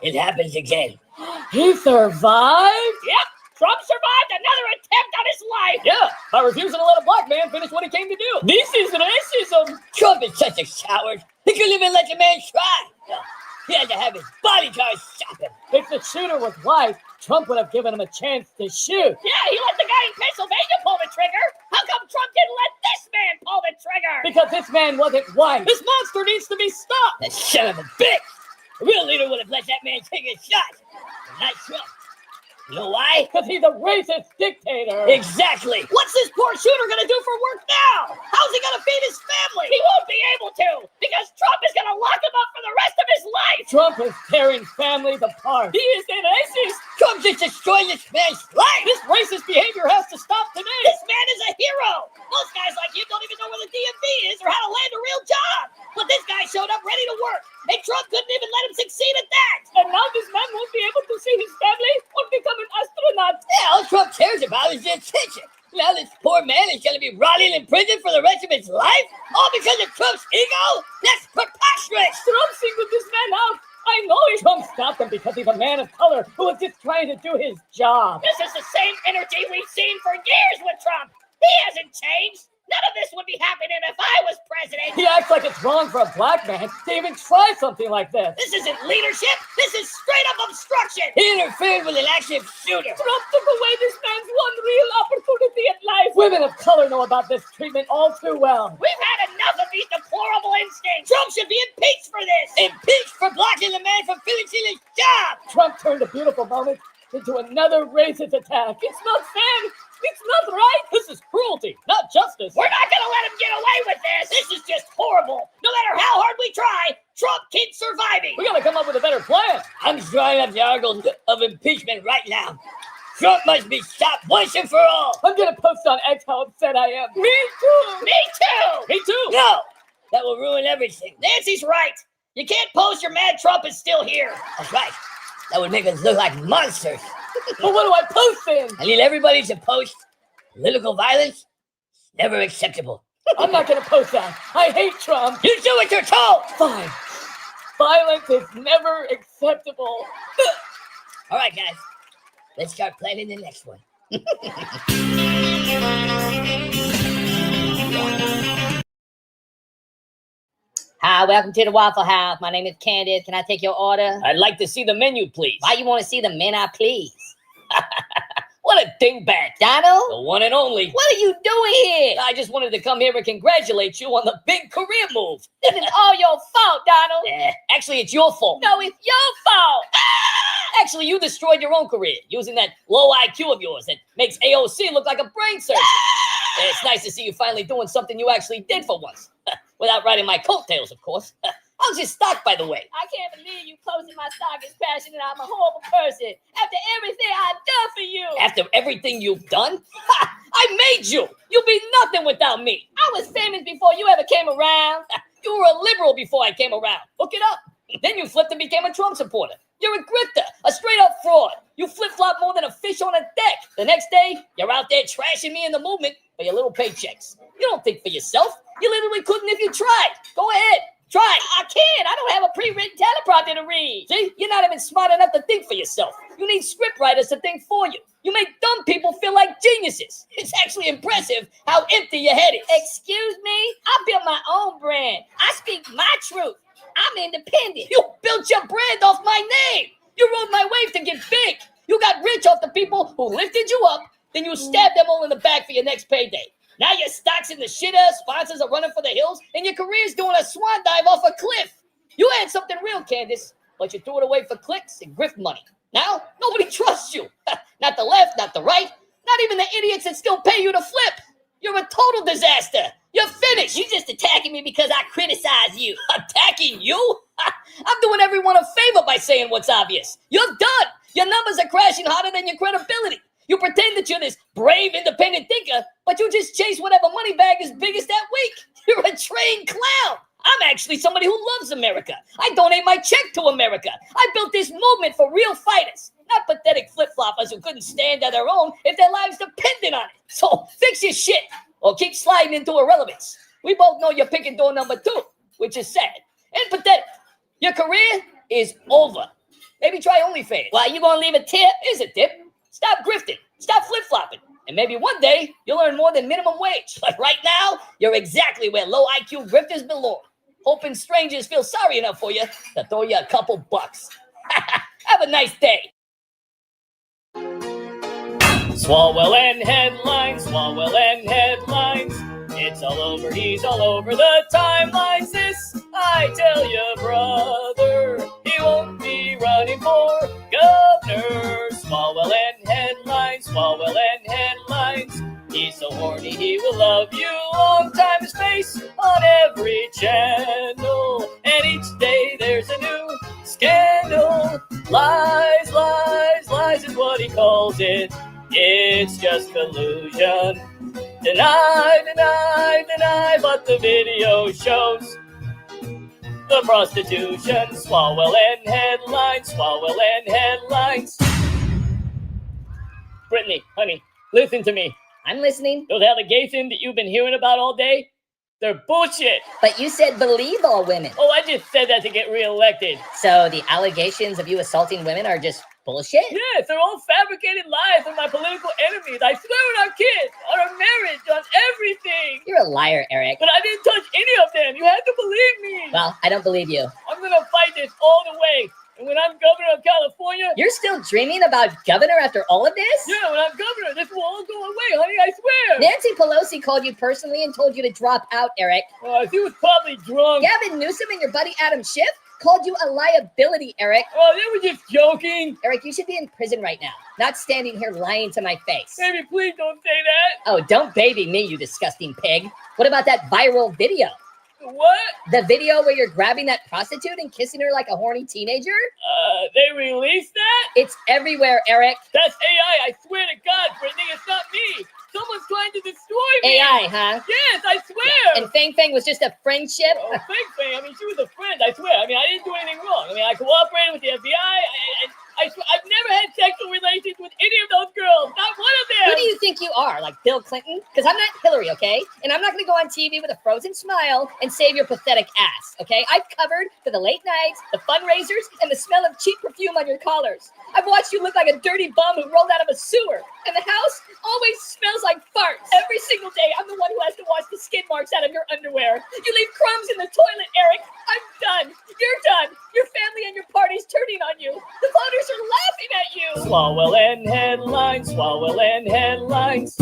It happens again. He survived? Yep, Trump survived another attempt on his life! Yeah, by refusing to let a black man finish what he came to do. This is racism! Trump is such a coward. He couldn't even let the man try. He had to have his bodyguard stop him. If the shooter was white, Trump would have given him a chance to shoot. Yeah, he let the guy in Pennsylvania pull the trigger. How come Trump didn't let this man pull the trigger? Because this man wasn't white. This monster needs to be stopped. That son of a bitch. A real leader would have let that man take his shot. But not Trump. You know why? Because he's a racist dictator. Exactly. What's this poor shooter gonna do for work now? How's he gonna feed his family? He won't be able to, because Trump is gonna lock him up for the rest of his life. Trump is tearing families apart. He is a racist. Trump just destroyed this man's life. This racist behavior has to stop today. This man is a hero. Most guys like you don't even know where the DMV is or how to land a real job. But this guy showed up ready to work, and Trump couldn't even let him succeed at that. And now this man won't be able to see his family or become an astronaut. Yeah, all Trump cares about is the attention. Now this poor man is going to be rotting in prison for the rest of his life? All because of Trump's ego? That's preposterous! Trump singled this man out. I know Trump stopped him because he's a man of color who was just trying to do his job. This is the same energy we've seen for years with Trump. He hasn't changed. None of this would be happening if I was president. He acts like it's wrong for a black man to even try something like this. This isn't leadership. This is straight up obstruction. He interfered with an active shooter. Trump took away this man's one real opportunity at life. Women of color know about this treatment all too well. We've had enough of these deplorable instincts. Trump should be impeached for this. Impeached for blocking the man from finishing his job. Trump turned a beautiful moment into another racist attack. It's not fair. It's not right. This is cruelty, not justice. We're not going to let him get away with this. This is just horrible. No matter how hard we try, Trump keeps surviving. We got to come up with a better plan. I'm drawing up the articles of impeachment right now. Trump must be stopped once and for all. I'm gonna post on X how upset I am. Me too. Me too. Me too. No, that will ruin everything. Nancy's right. You can't post your mad Trump is still here. That's right. That would make us look like monsters. But what do I post then? I need everybody to post political violence. Never acceptable. I'm not gonna post that. I hate Trump. You do what you're told. Fine. Violence is never acceptable. All right, guys. Let's start planning the next one. Hi, welcome to the Waffle House. My name is Candace. Can I take your order? I'd like to see the menu, please. Why you want to see the menu, please? What a dingbat. Donald? The one and only. What are you doing here? I just wanted to come here and congratulate you on the big career move. This is all your fault, Donald. Actually, it's your fault. No, it's your fault. Actually, you destroyed your own career using that low IQ of yours that makes AOC look like a brain surgeon. It's nice to see you finally doing something you actually did for once. Without riding my coattails, of course. How's your stock, by the way? I can't believe you posted my stock is crashing and I'm a horrible person. After everything I've done for you. After everything you've done? I made you. You'd be nothing without me. I was famous before you ever came around. You were a liberal before I came around. Look it up. Then you flipped and became a Trump supporter. You're a grifter, a straight-up fraud. You flip-flop more than a fish on a deck. The next day, you're out there trashing me in the movement for your little paychecks. You don't think for yourself. You literally couldn't if you tried. Go ahead. Try. I can't. I don't have a pre-written teleprompter to read. See, you're not even smart enough to think for yourself. You need script writers to think for you. You make dumb people feel like geniuses. It's actually impressive how empty your head is. Excuse me? I built my own brand. I speak my truth. I'm independent. You built your brand off my name. You rode my wave to get big. You got rich off the people who lifted you up. Then you stabbed them all in the back for your next payday. Now your stock's in the shitter, sponsors are running for the hills, and your career's doing a swan dive off a cliff. You had something real, Candace, but you threw it away for clicks and grift money. Now, nobody trusts you. Not the left, not the right, not even the idiots that still pay you to flip. You're a total disaster. You're finished. You just attacking me because I criticize you. Attacking you? I'm doing everyone a favor by saying what's obvious. You're done. Your numbers are crashing harder than your credibility. You pretend that you're this brave, independent thinker, but you just chase whatever money bag is biggest that week. You're a trained clown. I'm actually somebody who loves America. I donate my check to America. I built this movement for real fighters, not pathetic flip-floppers who couldn't stand on their own if their lives depended on it. So fix your shit or keep sliding into irrelevance. We both know you're picking door number 2, which is sad and pathetic. Your career is over. Maybe try OnlyFans. Why, you gonna leave a tip? Here's a tip. Stop grifting. Stop flip-flopping. And maybe one day you'll earn more than minimum wage. But right now, you're exactly where low IQ grifters belong. Hoping strangers feel sorry enough for you to throw you a couple bucks. Have a nice day. Swalwell and headlines, Swalwell and headlines. It's all over, he's all over the timelines. This, I tell you, brother, he won't be running for governor. Swalwell and headlines, Swalwell and headlines. He's so horny, he will love you long time and space on every channel. And each day there's a new scandal. Lies, lies, lies is what he calls it. It's just collusion. Deny, deny, deny, but the video shows the prostitution. Swalwell and headlines, Swalwell and headlines. Brittany, honey, listen to me. I'm listening. Those allegations that you've been hearing about all day, they're bullshit. But you said believe all women. Oh, I just said that to get reelected. So the allegations of you assaulting women are just bullshit? Yes, they're all fabricated lies from my political enemies. I swear on our kids, on our marriage, on everything. You're a liar, Eric. But I didn't touch any of them. You have to believe me. Well, I don't believe you. I'm going to fight this all the way. And when I'm governor of California... You're still dreaming about governor after all of this? Yeah, when I'm governor, this will all go away, honey, I swear. Nancy Pelosi called you personally and told you to drop out, Eric. She was probably drunk. Gavin Newsom and your buddy Adam Schiff called you a liability, Eric. Oh, they were just joking. Eric, you should be in prison right now, not standing here lying to my face. Baby, please don't say that. Oh, don't baby me, you disgusting pig. What about that viral video? What? The video where you're grabbing that prostitute and kissing her like a horny teenager? They released that? It's everywhere, Eric. That's AI, I swear to God, Brittany, it's not me. Someone's trying to destroy me. AI, huh? Yes, I swear. And Fang Fang was just a friendship? Oh, Fang, I mean, she was a friend, I swear. I mean, I didn't do anything wrong. I mean, I cooperated with the FBI, and I've never had sexual relations with any of those girls. Not one of them. Who do you think you are, like Bill Clinton? Because I'm not Hillary, okay? And I'm not going to go on TV with a frozen smile and save your pathetic ass, okay? I've covered for the late nights, the fundraisers, and the smell of cheap perfume on your collars. I've watched you look like a dirty bum who rolled out of a sewer. And the house always smells like farts. Every single day, I'm the one who has to wash the skid marks out of your underwear. You leave crumbs in the toilet, Eric. I'm done. You're done. Your family and your party's turning on you. The voters are laughing at you. Swalwell and headlines, Swalwell and headlines.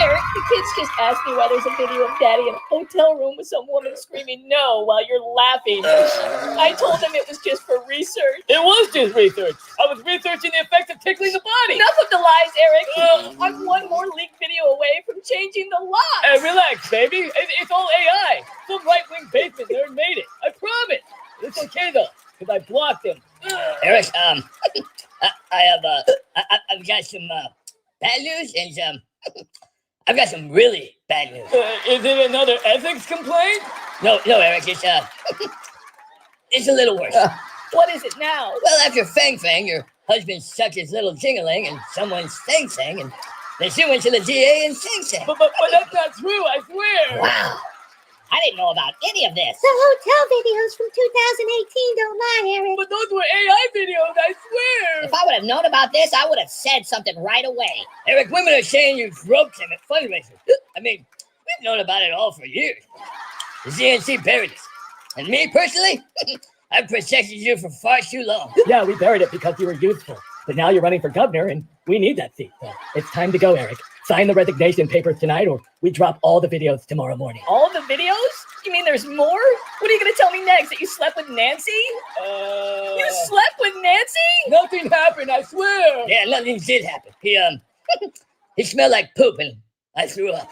Eric, the kids just asked me why there's a video of Daddy in a hotel room with some woman screaming no while you're laughing. I told them it was just for research. It was just research. I was researching the effects of tickling the body. Enough of the lies, Eric. I'm one more leaked video away from changing the laws. Hey, relax, baby. It's all AI. Some right-wing basement nerd made it. I promise. It's okay, though, because I blocked him. Eric, I've got some bad news and some. I've got some really bad news. Is it another ethics complaint? No, Eric, it's it's a little worse. What is it now? Well, after Fang Fang, your husband sucked his little jingling and someone's Sang Sang, and then she went to the DA and Sang Sang. But that's not true, I swear. Wow. I didn't know about any of this. The hotel videos from 2018 don't lie, Eric. But those were AI videos, I swear. If I would have known about this, I would have said something right away. Eric, women are saying you groped him at fundraisers. I mean, we've known about it all for years. The ZNC buried us. And me, personally, I've protected you for far too long. Yeah, we buried it because you were useful. But now you're running for governor, and we need that seat. So it's time to go, Eric. Sign the resignation papers tonight, or we drop all the videos tomorrow morning. All the videos? You mean there's more? What are you going to tell me next? That you slept with Nancy? You slept with Nancy? Nothing happened, I swear. Yeah, nothing did happen. He smelled like poop, and I threw up.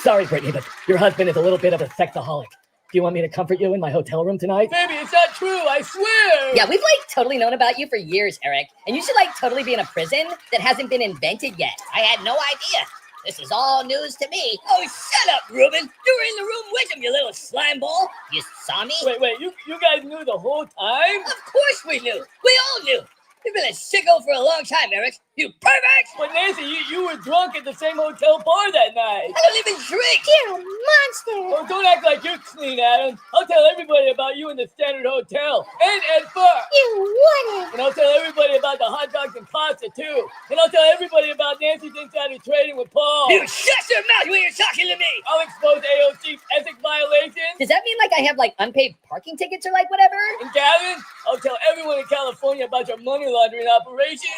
Sorry, Brittany, but your husband is a little bit of a sexaholic. Do you want me to comfort you in my hotel room tonight? Baby, it's not true, I swear! Yeah, we've totally known about you for years, Eric. And you should totally be in a prison that hasn't been invented yet. I had no idea. This is all news to me. Oh, shut up, Ruben. You were in the room with him, you little slime ball. You saw me? Wait, you guys knew the whole time? Of course we knew. We all knew. You've been a sicko for a long time, Eric. You pervert! But Nancy, you were drunk at the same hotel bar that night. I don't even drink. You're a monster. Oh, don't act like you're clean, Adam. I'll tell everybody about you in the Standard Hotel. And Ed Burr. You wouldn't. And I'll tell everybody about the hot dogs and pasta, too. And I'll tell everybody about Nancy's insider trading with Paul. You shut your mouth when you're talking to me. I'll expose AOC's ethics violations. Does that mean I have unpaid parking tickets or whatever? And Gavin, I'll tell everyone in California about your money laundering operation.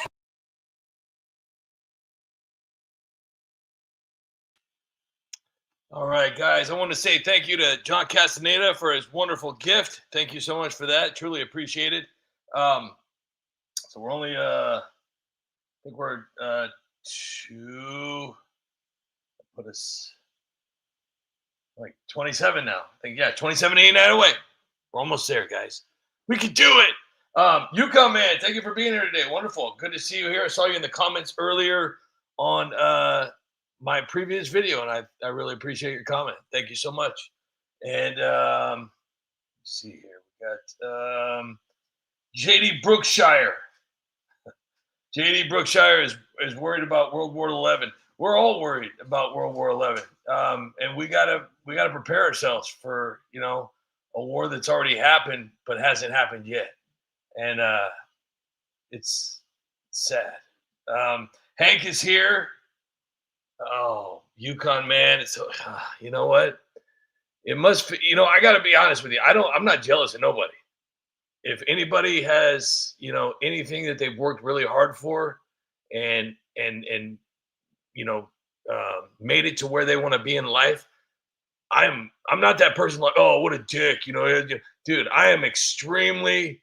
All right, guys, I want to say thank you to John Castaneda for his wonderful gift. Thank you so much for that. Truly appreciate it. So we're only, I think we're put us like 27 now. I think, yeah, 27 to 89 away. We're almost there, guys. We can do it. Yukon Man, thank you for being here today. Wonderful. Good to see you here. I saw you in the comments earlier on my previous video, and I really appreciate your comment. Thank you so much. And let's see here. We got JD Brookshire. JD Brookshire is worried about World War XI. We're all worried about World War XI. And we gotta prepare ourselves for, a war that's already happened but hasn't happened yet. And it's sad. Hank is here. Oh, Yukon Man. It's you know what? It must be, I got to be honest with you. I'm not jealous of nobody. If anybody has, anything that they've worked really hard for and made it to where they want to be in life, I'm not that person like, oh, what a dick, dude, I am extremely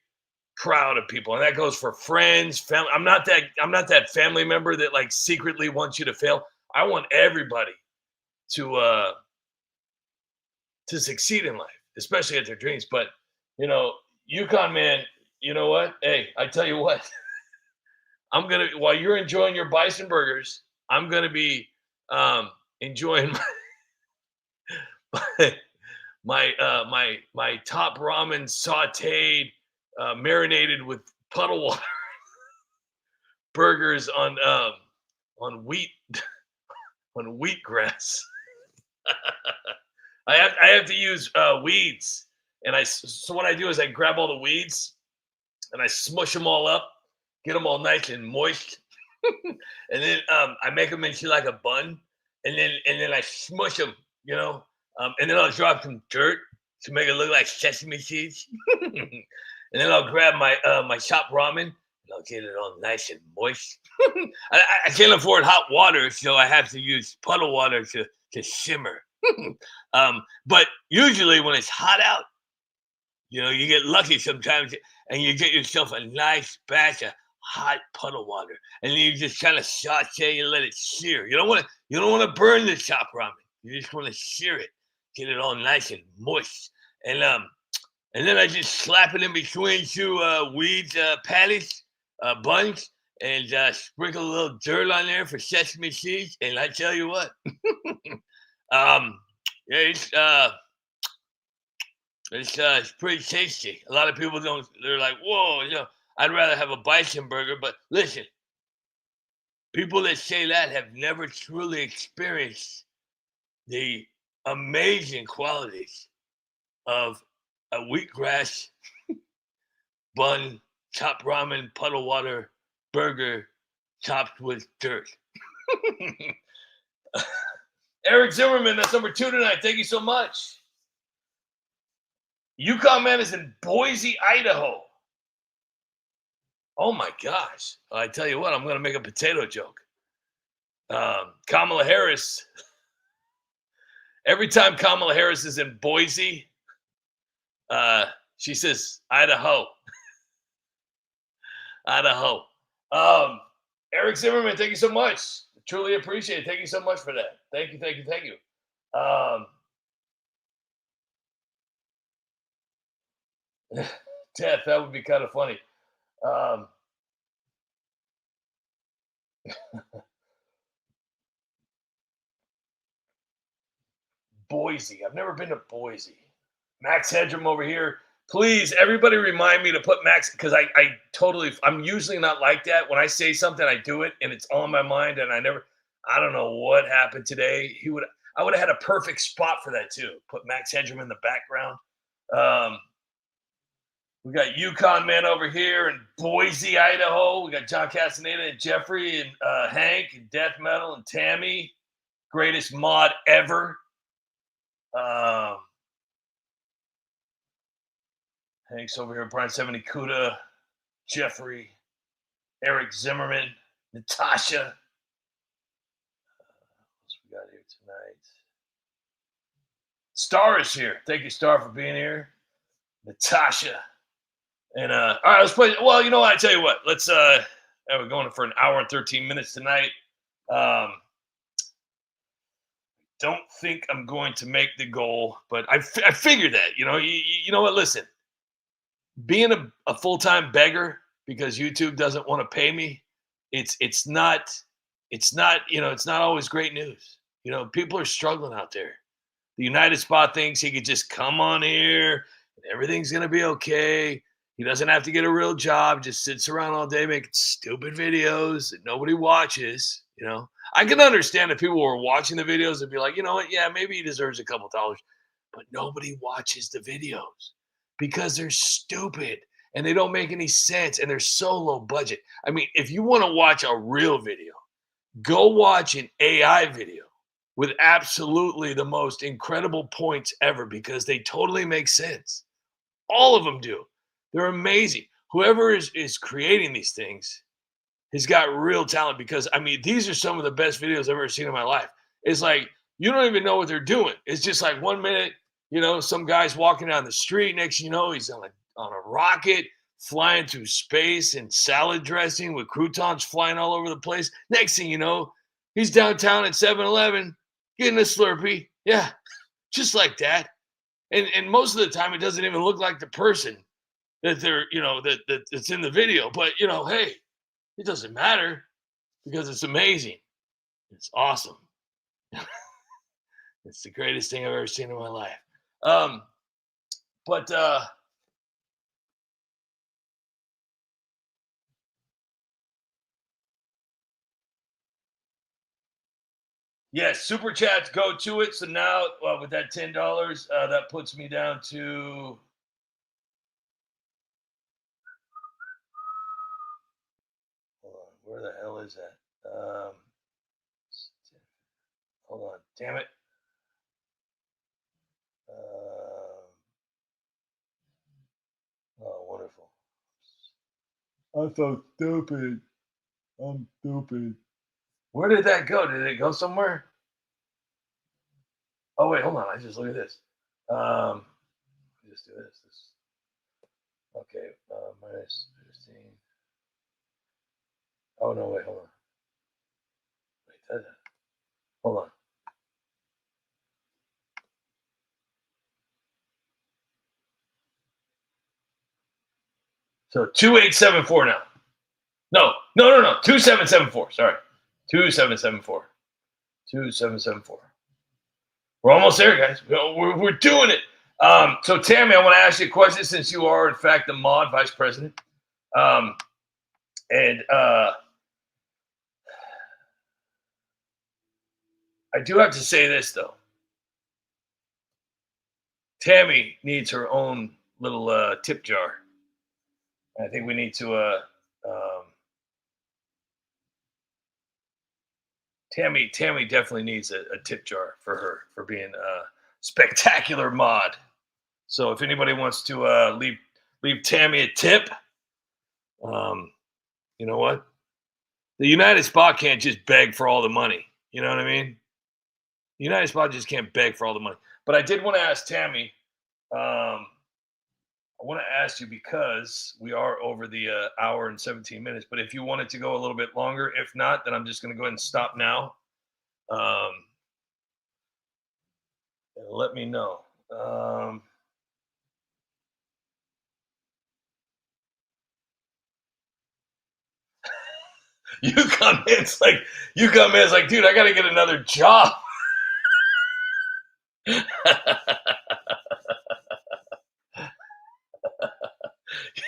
proud of people. And that goes for friends, family. I'm not that family member that secretly wants you to fail. I want everybody to succeed in life, especially at their dreams. But, Yukon Man, you know what? Hey, I tell you what, while you're enjoying your bison burgers, I'm gonna be enjoying my top ramen sautéed, marinated with puddle water burgers on wheat on wheatgrass. I have to use weeds, and so what I do is I grab all the weeds and I smush them all up, get them all nice and moist, and then I make them into like a bun, and then I smush them, and then I'll drop some dirt to make it look like sesame seeds, and then I'll grab my chopped ramen and I'll get it all nice and moist. I can't afford hot water, so I have to use puddle water to simmer. But usually when it's hot out, you get lucky sometimes and you get yourself a nice batch of hot puddle water, and then you just kind of saute and let it sear. You don't want to burn the chopped ramen. You just want to sear it, get it all nice and moist, and then I just slap it in between two weeds patties, buns, and sprinkle a little dirt on there for sesame seeds. And I tell you what, it's pretty tasty. A lot of people don't. They're like, whoa, I'd rather have a bison burger. But listen, people that say that have never truly experienced the amazing qualities of a wheatgrass bun, chopped ramen, puddle water burger topped with dirt. Eric Zimmerman, that's number 2 tonight. Thank you so much. Yukon Man is in Boise, Idaho. Oh my gosh. I tell you what, I'm going to make a potato joke. Kamala Harris, every time Kamala Harris is in Boise, she says, Idaho. Idaho. Eric Zimmerman, thank you so much. Truly appreciate it. Thank you so much for that. Thank you. Death, that would be kind of funny. Boise. I've never been to Boise. Max Hedrum over here. Please, everybody remind me to put Max, because I'm usually not like that. When I say something, I do it, and it's on my mind, and I don't know what happened today. I would have had a perfect spot for that too. Put Max Hedrum in the background. We got Yukon Man over here in Boise, Idaho. We got John Castaneda and Jeffrey and Hank and Death Metal and Tammy. Greatest mod ever. Hank's over here, Brian 70 Kuda, Jeffrey, Eric Zimmerman, Natasha. What we got here tonight? Star is here. Thank you, Star, for being here. Natasha. And all right, let's play. Well, you know what? I tell you what. Let's we're going for an hour and 13 minutes tonight. Don't think I'm going to make the goal, but I figured that. You know what? Listen. Being a full-time beggar because YouTube doesn't want to pay me, it's not always great news. People are struggling out there. The United Spot thinks he could just come on here and everything's gonna be okay. He doesn't have to get a real job, just sits around all day making stupid videos that nobody watches. I can understand if people were watching the videos and be like, you know what, yeah, maybe he deserves a couple dollars, but nobody watches the videos. Because they're stupid and they don't make any sense and they're so low budget. I mean, if you want to watch a real video, go watch an AI video with absolutely the most incredible points ever because they totally make sense. All of them do. They're amazing. Whoever is creating these things has got real talent because, I mean, these are some of the best videos I've ever seen in my life. It's like, you don't even know what they're doing. It's just like 1 minute, some guy's walking down the street. Next, he's on a rocket flying through space and salad dressing with croutons flying all over the place. Next thing you know, he's downtown at 7-Eleven getting a Slurpee. Yeah, just like that. And most of the time, it doesn't even look like the person that they're, that's in the video. But, hey, It doesn't matter because it's amazing. It's awesome. It's the greatest thing I've ever seen in my life. But yes, super chats go to it. So now with that $10, that puts me down to hold on, where the hell is that? Hold on, damn it. Oh, wonderful. I'm so stupid. I'm stupid. Where did that go? Did it go somewhere? Oh, wait, hold on. I just look at this. Just do this. Okay, minus 15. Oh, no, wait, hold on. Wait, hold on. So 2874 now. No. 2774. Sorry. 2774. 2774. We're almost there, guys. We're doing it. So Tammy, I want to ask you a question since you are, in fact, the mod vice president. I do have to say this, though. Tammy needs her own little tip jar. I think we need to Tammy definitely needs a tip jar for her for being a spectacular mod. So if anybody wants to leave Tammy a tip, you know what? The United Spot can't just beg for all the money. You know what I mean? The United Spot just can't beg for all the money. But I did want to ask Tammy, I want to ask you because we are over the hour and 17 minutes, but if you wanted to go a little bit longer, if not, then I'm just going to go ahead and stop now. And let me know. You come in, it's like, dude, I got to get another job.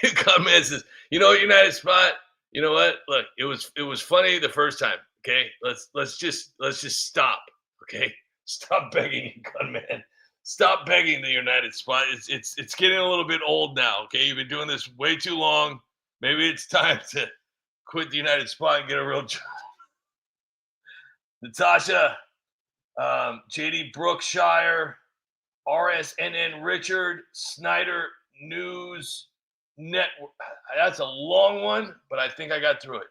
You come in and says, you know what, United Spot, you know what? Look, it was funny the first time. Okay, let's just stop. Okay, stop begging, you gunman. Stop begging the United Spot. It's getting a little bit old now. Okay, you've been doing this way too long. Maybe it's time to quit the United Spot and get a real job. Natasha, JD Brookshire, RSNN Richard, Snyder News Network. That's a long one, but I think I got through it.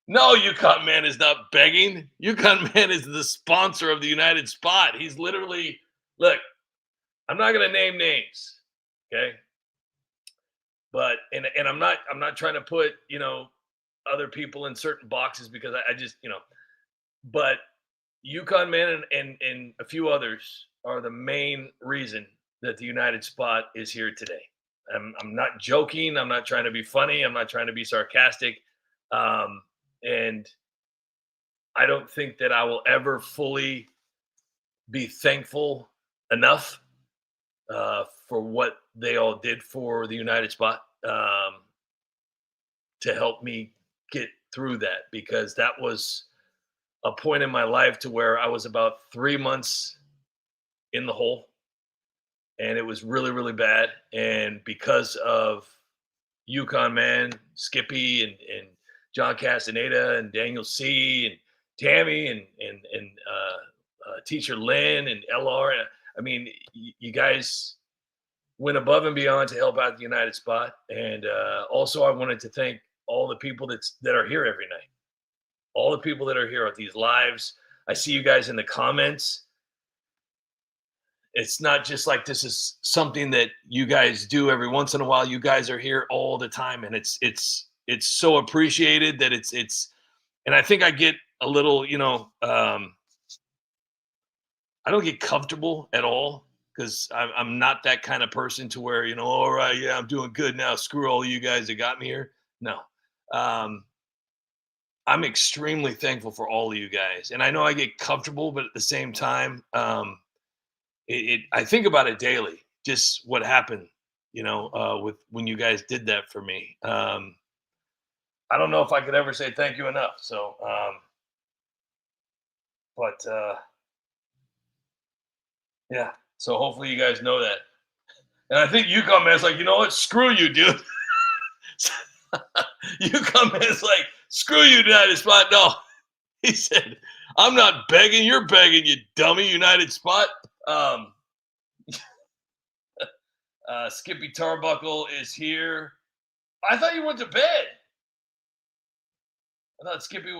No, Yukon Man is not begging. Yukon Man is the sponsor of the United Spot. He's literally, look, I'm not going to name names, okay? But and I'm not trying to put, other people in certain boxes because I just, but Yukon Man and a few others are the main reason that the United Spot is here today. I'm not joking. I'm not trying to be funny. I'm not trying to be sarcastic. And I don't think that I will ever fully be thankful enough for what they all did for the United Spot to help me get through that, because that was a point in my life to where I was about 3 months in the hole, and it was really, really bad. And because of Yukon Man, Skippy, and John Castaneda, and Daniel C, and Tammy, and Teacher Lynn, and LR, I mean, you guys went above and beyond to help out the United Spot. And also, I wanted to thank all the people that are here every night. All the people that are here at these lives. I see you guys in the comments. It's not just like this is something that you guys do every once in a while. You guys are here all the time, and it's so appreciated that it's and I think I get a little, I don't get comfortable at all because I'm not that kind of person to where, all right, yeah, I'm doing good now. Screw all you guys that got me here. No. I'm extremely thankful for all of you guys. And I know I get comfortable, but at the same time, I think about it daily, just what happened, with when you guys did that for me. I don't know if I could ever say thank you enough. So, yeah. So hopefully you guys know that. And I think UConn man's like, you know what? Screw you, dude. UConn man's like, screw you, United Spot. No, he said, I'm not begging. You're begging, you dummy, United Spot. Skippy Tarbuckle is here. I thought you went to bed. I thought Skippy,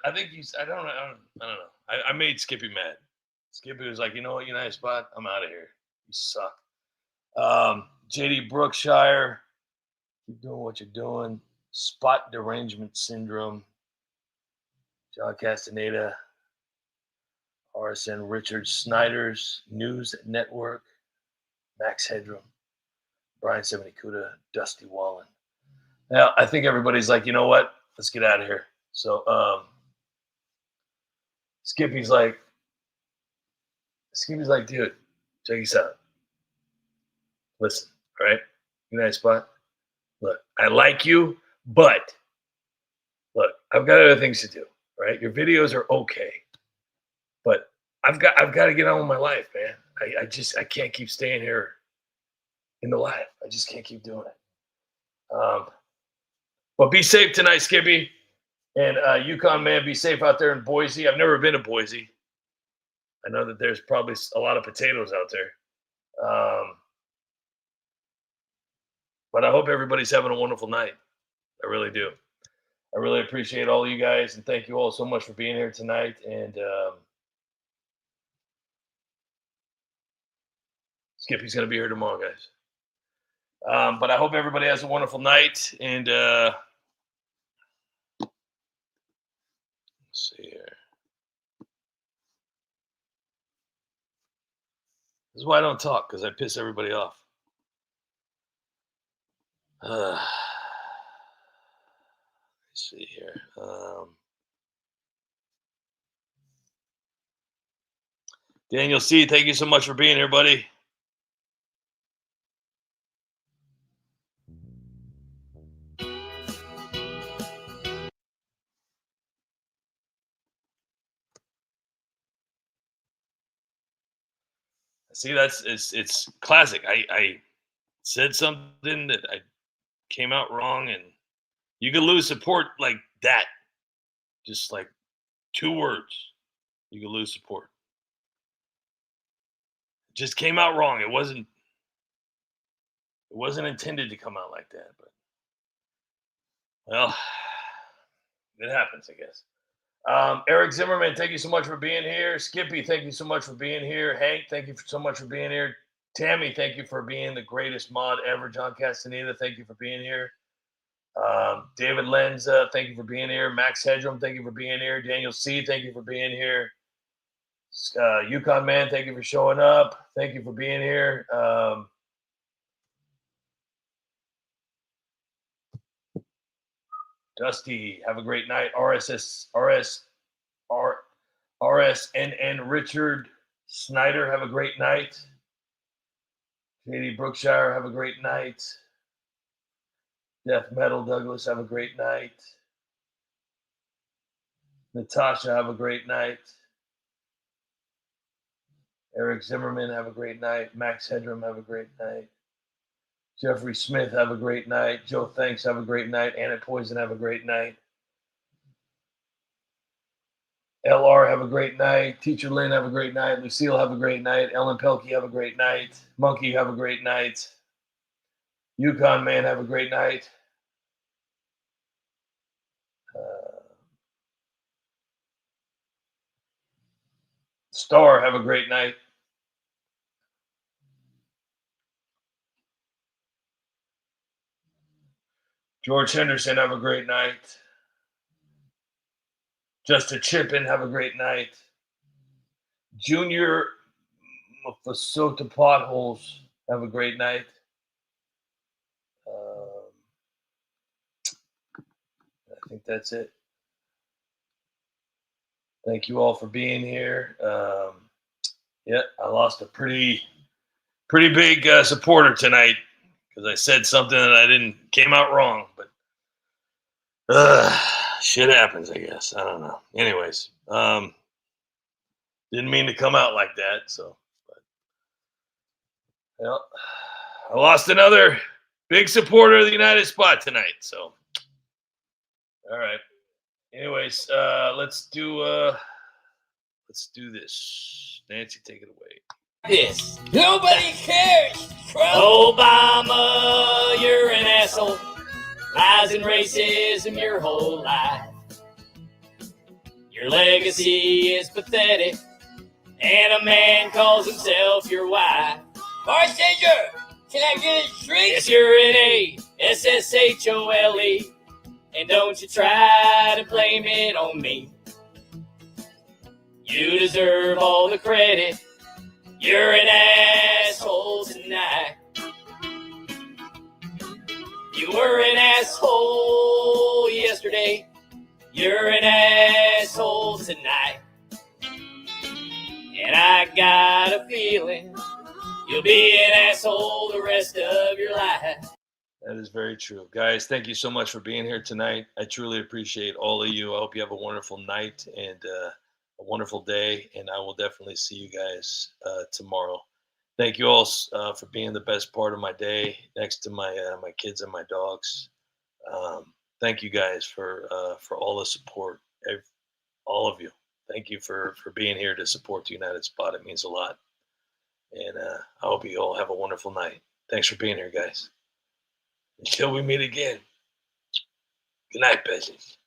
I think he's, I don't know. I made Skippy mad. Skippy was like, you know what, United Spot, I'm out of here. You suck. JD Brookshire, keep doing what you're doing. Spot derangement syndrome. John Castaneda. RSN Richard Snyder's News Network. Max Headroom. Brian Sevenikuda. Dusty Wallen. Now, I think everybody's like, you know what? Let's get out of here. So, Skippy's like, dude, check this out. Listen, all right? United Spot. Look, I like you, but look, I've got other things to do, right? Your videos are okay, but I've got to get on with my life, man. I can't keep staying here in the live. I just can't keep doing it. But be safe tonight, Skippy. And UConn, man, be safe out there in Boise. I've never been to Boise. I know that there's probably a lot of potatoes out there. But I hope everybody's having a wonderful night. I really do. I really appreciate all of you guys, and thank you all so much for being here tonight. And Skippy's going to be here tomorrow, guys. But I hope everybody has a wonderful night. And let's see here. This is why I don't talk, because I piss everybody off. Let's see here. Daniel C., thank you so much for being here, buddy. See, it's classic. I said something that I came out wrong, and you could lose support like that. Just like 2 words, you could lose support. It just came out wrong. It wasn't intended to come out like that, but well, it happens, I guess. Eric Zimmerman, thank you so much for being here. Skippy, thank you so much for being here. Hank, thank you so much for being here. Tammy, thank you for being the greatest mod ever. John Castaneda, thank you for being here. David Lenza, thank you for being here. Max Hedrum, thank you for being here. Daniel C., thank you for being here. UConn Man, thank you for showing up. Thank you for being here. Dusty, have a great night. RSNN Richard Snyder, have a great night. JD Brookshire, have a great night. Death Metal Douglas, have a great night. Natasha, have a great night. Eric Zimmerman, have a great night. Max Hedrum, have a great night. Jeffrey Smith, have a great night. Joe Thanks, have a great night. Anna Poison, have a great night. LR, have a great night. Teacher Lynn, have a great night. Lucille, have a great night. Ellen Pelkey, have a great night. Monkey, have a great night. UConn Man, have a great night. Star, have a great night. George Henderson, have a great night. Justin Chippin, have a great night. Junior for soak the potholes. Have a great night. I think that's it. Thank you all for being here. Yeah, I lost a pretty big supporter tonight because I said something that came out wrong. But shit happens, I guess. I don't know. Anyways, didn't mean to come out like that. So, I lost another big supporter of the United Spot tonight. So, all right. Anyways, let's do this. Nancy, take it away. This. Nobody cares, Trump. Obama, you're an asshole. Lies and racism your whole life. Your legacy is pathetic, and a man calls himself your wife. Bartender, can I get a drink? Yes, you're an A-S-S-H-O-L-E, and don't you try to blame it on me. You deserve all the credit. You're an asshole tonight. You were an asshole yesterday. You're an asshole tonight. And I got a feeling you'll be an asshole the rest of your life. That is very true. Guys, thank you so much for being here tonight. I truly appreciate all of you. I hope you have a wonderful night and a wonderful day, and I will definitely see you guys tomorrow. Thank you all for being the best part of my day next to my kids and my dogs. Thank you guys for all the support, all of you. Thank you for being here to support the United Spot. It means a lot. And I hope you all have a wonderful night. Thanks for being here, guys. Until we meet again. Good night, peasants.